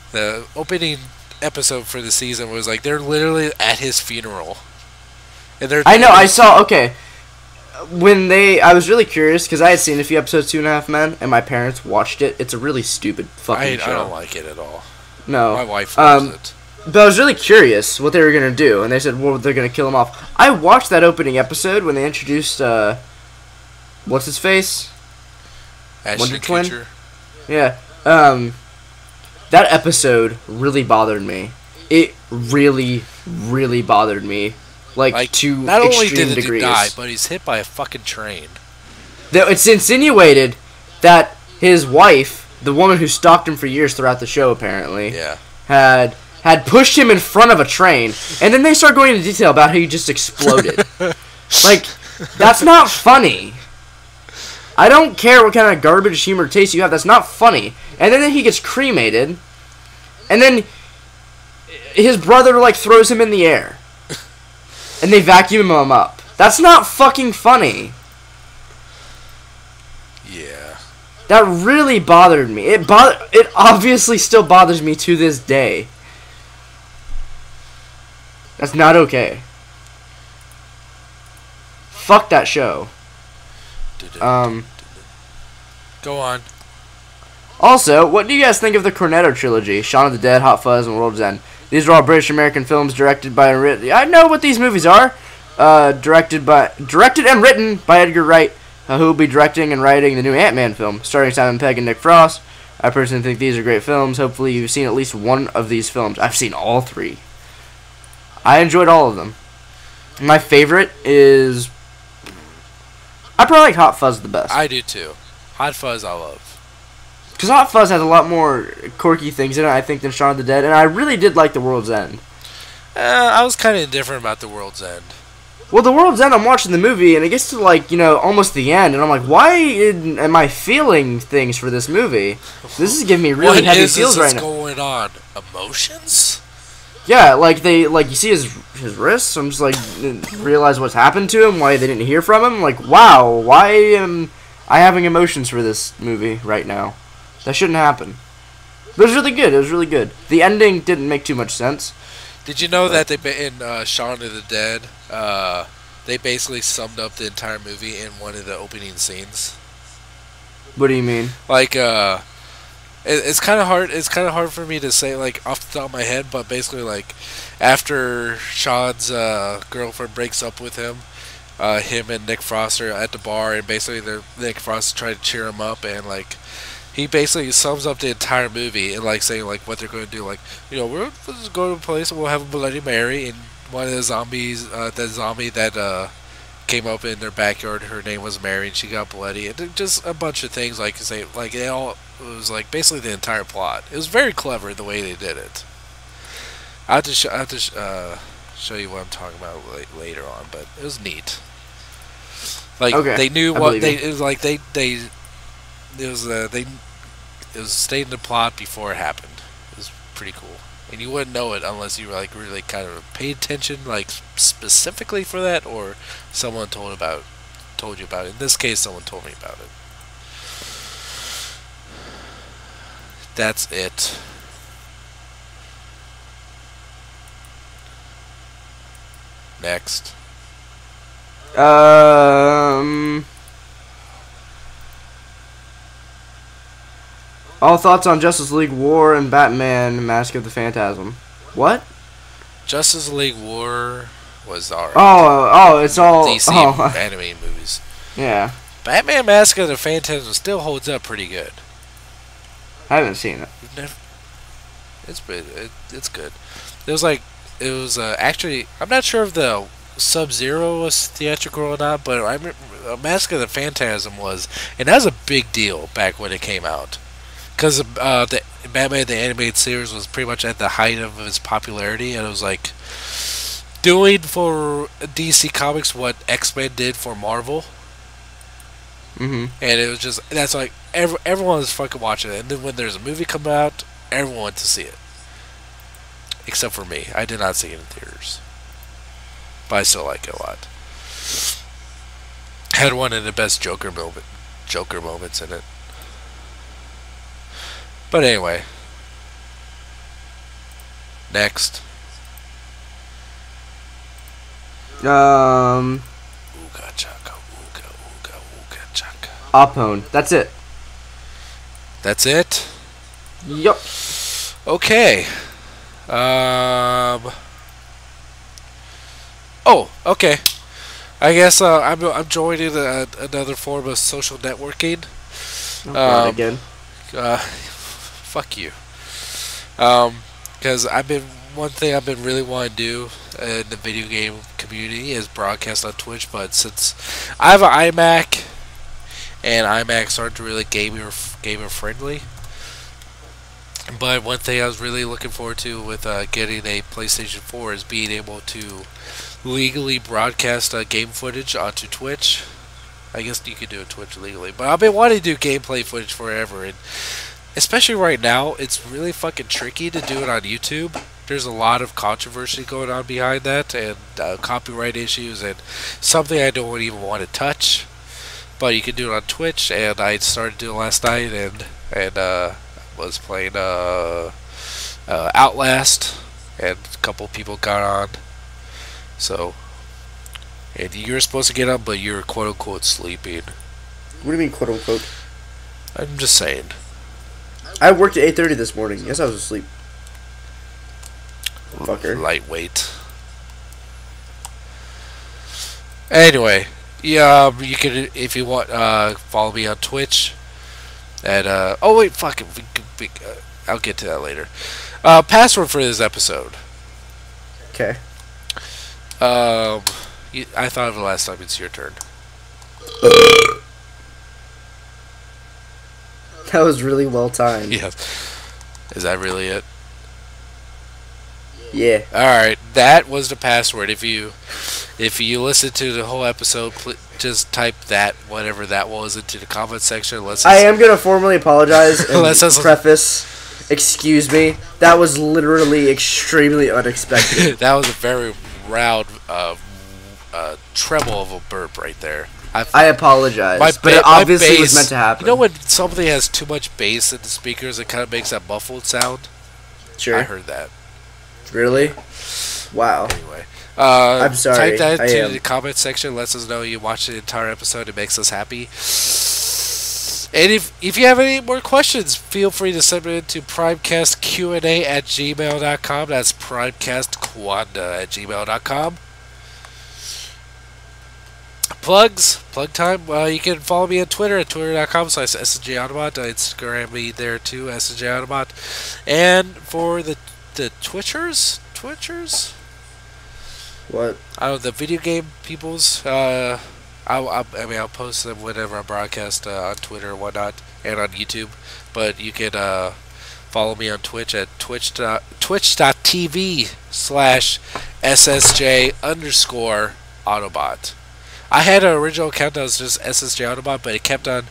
The opening episode for the season was like they're literally at his funeral. And I know. I saw. Okay. I was really curious because I had seen a few episodes of 2.5 Men, and my parents watched it. It's a really stupid fucking show. I don't like it at all. No. My wife loves it. But I was really curious what they were going to do, and they said, well, they're going to kill him off. I watched that opening episode when they introduced, what's his face? Ashton Kutcher. Yeah. That episode really bothered me. It really, really bothered me. Like to not only extreme did degrees. He die, but he's hit by a fucking train. It's insinuated that his wife, the woman who stalked him for years throughout the show, apparently, had pushed him in front of a train, and then they start going into detail about how he just exploded. Like, that's not funny. I don't care what kind of garbage humor taste you have. That's not funny. And then he gets cremated, and then his brother like throws him in the air. And they vacuum him up. That's not fucking funny. Yeah. That really bothered me. It obviously still bothers me to this day. That's not okay. Fuck that show. Go on. Also, what do you guys think of the Cornetto trilogy? Shaun of the Dead, Hot Fuzz, and World's End. These are all British-American films directed by and written... I know what these movies are. Directed and written by Edgar Wright, who will be directing and writing the new Ant-Man film, starring Simon Pegg and Nick Frost. I personally think these are great films. Hopefully you've seen at least one of these films. I've seen all three. I enjoyed all of them. My favorite is... I probably like Hot Fuzz the best. I do too. Hot Fuzz I love. Because Hot Fuzz has a lot more quirky things in it, I think, than Shaun of the Dead, and I really did like The World's End. I was kind of indifferent about The World's End. Well, The World's End, I'm watching the movie, and it gets to, like, almost the end, and I'm like, why am I feeling things for this movie? This is giving me really heavy feels right now. What is going on? Emotions? Yeah, you see his wrists, I'm just like, realize what's happened to him, why they didn't hear from him. Like, wow, why am I having emotions for this movie right now? That shouldn't happen. But it was really good. The ending didn't make too much sense. Did you know that in Shaun of the Dead, they basically summed up the entire movie in one of the opening scenes? What do you mean? Like, it's kind of hard. It's kind of hard for me to say like off the top of my head, but basically like after Sean's girlfriend breaks up with him, him and Nick Frost are at the bar, and basically Nick Frost trying to cheer him up, and like he basically sums up the entire movie and like saying like what they're going to do, like we'll just go to a place and we'll have a Bloody Mary, and one of the zombies, that zombie that came up in their backyard, her name was Mary, and she got bloody, and just a bunch of things like say like they all. It was like basically the entire plot. It was very clever the way they did it. I have to show you what I'm talking about later on, but it was neat. Like Okay, they knew I what believe they. you. It was like they it was they it was stating the plot before it happened. It was pretty cool, and you wouldn't know it unless you like really kind of paid attention, like specifically for that, or someone told you about it. In this case, someone told me about it. That's it. Next. All thoughts on Justice League War and Batman: Mask of the Phantasm. What? Justice League War was alright. It's all DC animated movies. Yeah, Batman: Mask of the Phantasm still holds up pretty good. I haven't seen it. You've never, it's good. It was actually, I'm not sure if the Sub-Zero was theatrical or not, but I remember Mask of the Phantasm was, and that was a big deal back when it came out, because the Batman the animated series was pretty much at the height of its popularity, and it was like doing for DC Comics what X-Men did for Marvel. Mm-hmm. And it was just, that's like everyone was fucking watching it, and then when there's a movie coming out, everyone went to see it, except for me. I did not see it in theaters, but I still like it a lot. Had one of the best Joker moments in it. But anyway, next. Ooga chaka, ooga ooga ooga chaka. Opone. That's it. That's it. Yup. Okay. Oh, okay. I guess I'm joining another form of social networking. Again. Fuck you. Because one thing I've been really wanting to do in the video game community is broadcast on Twitch, but since I have an iMac, and iMacs aren't really gamer friendly. But one thing I was really looking forward to with getting a PlayStation 4 is being able to legally broadcast game footage onto Twitch. I guess you could do it Twitch legally, but I've been wanting to do gameplay footage forever, and especially right now, it's really fucking tricky to do it on YouTube. There's a lot of controversy going on behind that, and copyright issues, and something I don't even want to touch. But you can do it on Twitch, and I started doing it last night, and was playing Outlast, and a couple people got on. So, and you were supposed to get on, but you were quote unquote sleeping. What do you mean, quote unquote? I'm just saying. I worked at 8:30 this morning. Yes, I was asleep. Fucker. Lightweight. Anyway, yeah, you can, if you want, follow me on Twitch. At oh wait, fuck it. I'll get to that later. Password for this episode. Okay. I thought of it last time. It's your turn. That was really well timed. Yeah. Is that really it? Yeah. Alright, that was the password. If you listen to the whole episode, just type that, whatever that was, into the comment section. I am going to formally apologize and preface, excuse me, that was literally extremely unexpected. That was a very loud treble of a burp right there. I apologize, but it obviously was meant to happen. You know when something has too much bass in the speakers, it kind of makes that muffled sound? Sure. I heard that. Really? Wow. Anyway. I'm sorry. Type that into the comment section. Lets us know you watched the entire episode. It makes us happy. And if you have any more questions, feel free to send it to primecastqa@gmail.com. That's primecastquanda@gmail.com. Plug time. You can follow me on Twitter at twitter.com/SNJAutomot. Instagram me there too, SNJAutomot. And for the Twitchers? What? The video game peoples. I'll post them whenever I broadcast on Twitter and whatnot, and on YouTube. But you can follow me on Twitch at twitch.tv/SSJ_Autobot. I had an original account that was just SSJ Autobot, but it kept on,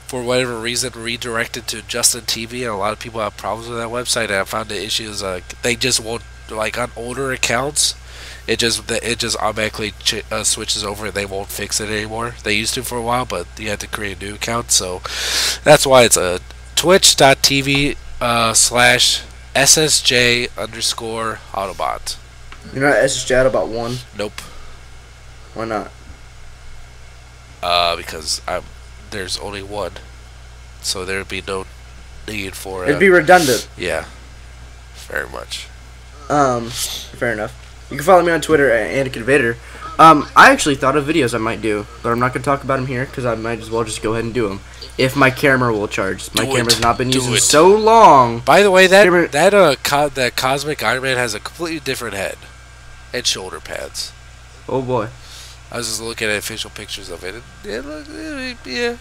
for whatever reason, redirected to Justin TV, and a lot of people have problems with that website. And I found the issues they just won't, like on older accounts. It just automatically switches over and they won't fix it anymore. They used to for a while, but you had to create a new account. So that's why it's a twitch.tv/SSJ_Autobot. You're not SSJ Autobot 1? Nope. Why not? Because there's only one. So there'd be no need for It'd be redundant. Yeah. Very much. Fair enough. You can follow me on Twitter at @AntikinVader. I actually thought of videos I might do, but I'm not going to talk about them here because I might as well just go ahead and do them. If my camera will charge. My camera's not been used in so long. By the way, that Cosmic Iron Man has a completely different head and shoulder pads. Oh boy. I was just looking at official pictures of it. It looks, yeah.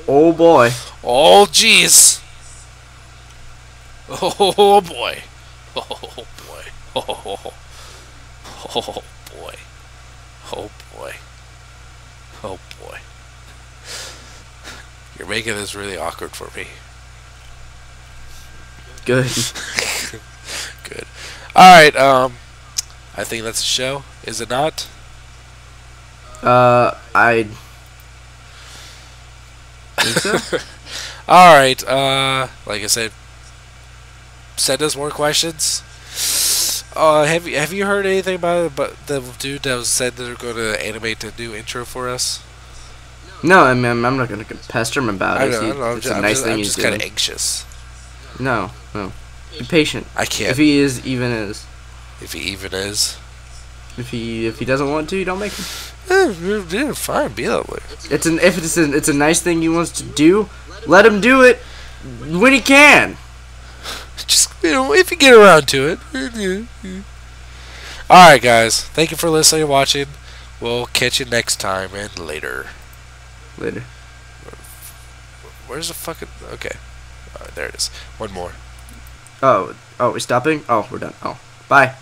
Oh boy. Oh jeez. Oh boy. Oh boy. Oh boy. Oh boy. Oh boy. Oh boy. You're making this really awkward for me. Good. Good. Alright, I think that's the show. Is it not? I think so. Alright, like I said, send us more questions. Have you heard anything about the dude that said that they're going to animate the new intro for us? No, I mean, I'm not going to pester him about it. I'm just kind of anxious. No. Be patient. I can't. If he even is. If he even is. If he doesn't want to, you don't make him. Yeah, fine, be that way. It's a nice thing he wants to do. Let him do it when he can. Just, if you get around to it. Alright, guys. Thank you for listening and watching. We'll catch you next time and later. Where's the fucking... Okay. Alright, there it is. One more. Oh, we're stopping? Oh, we're done. Oh, bye.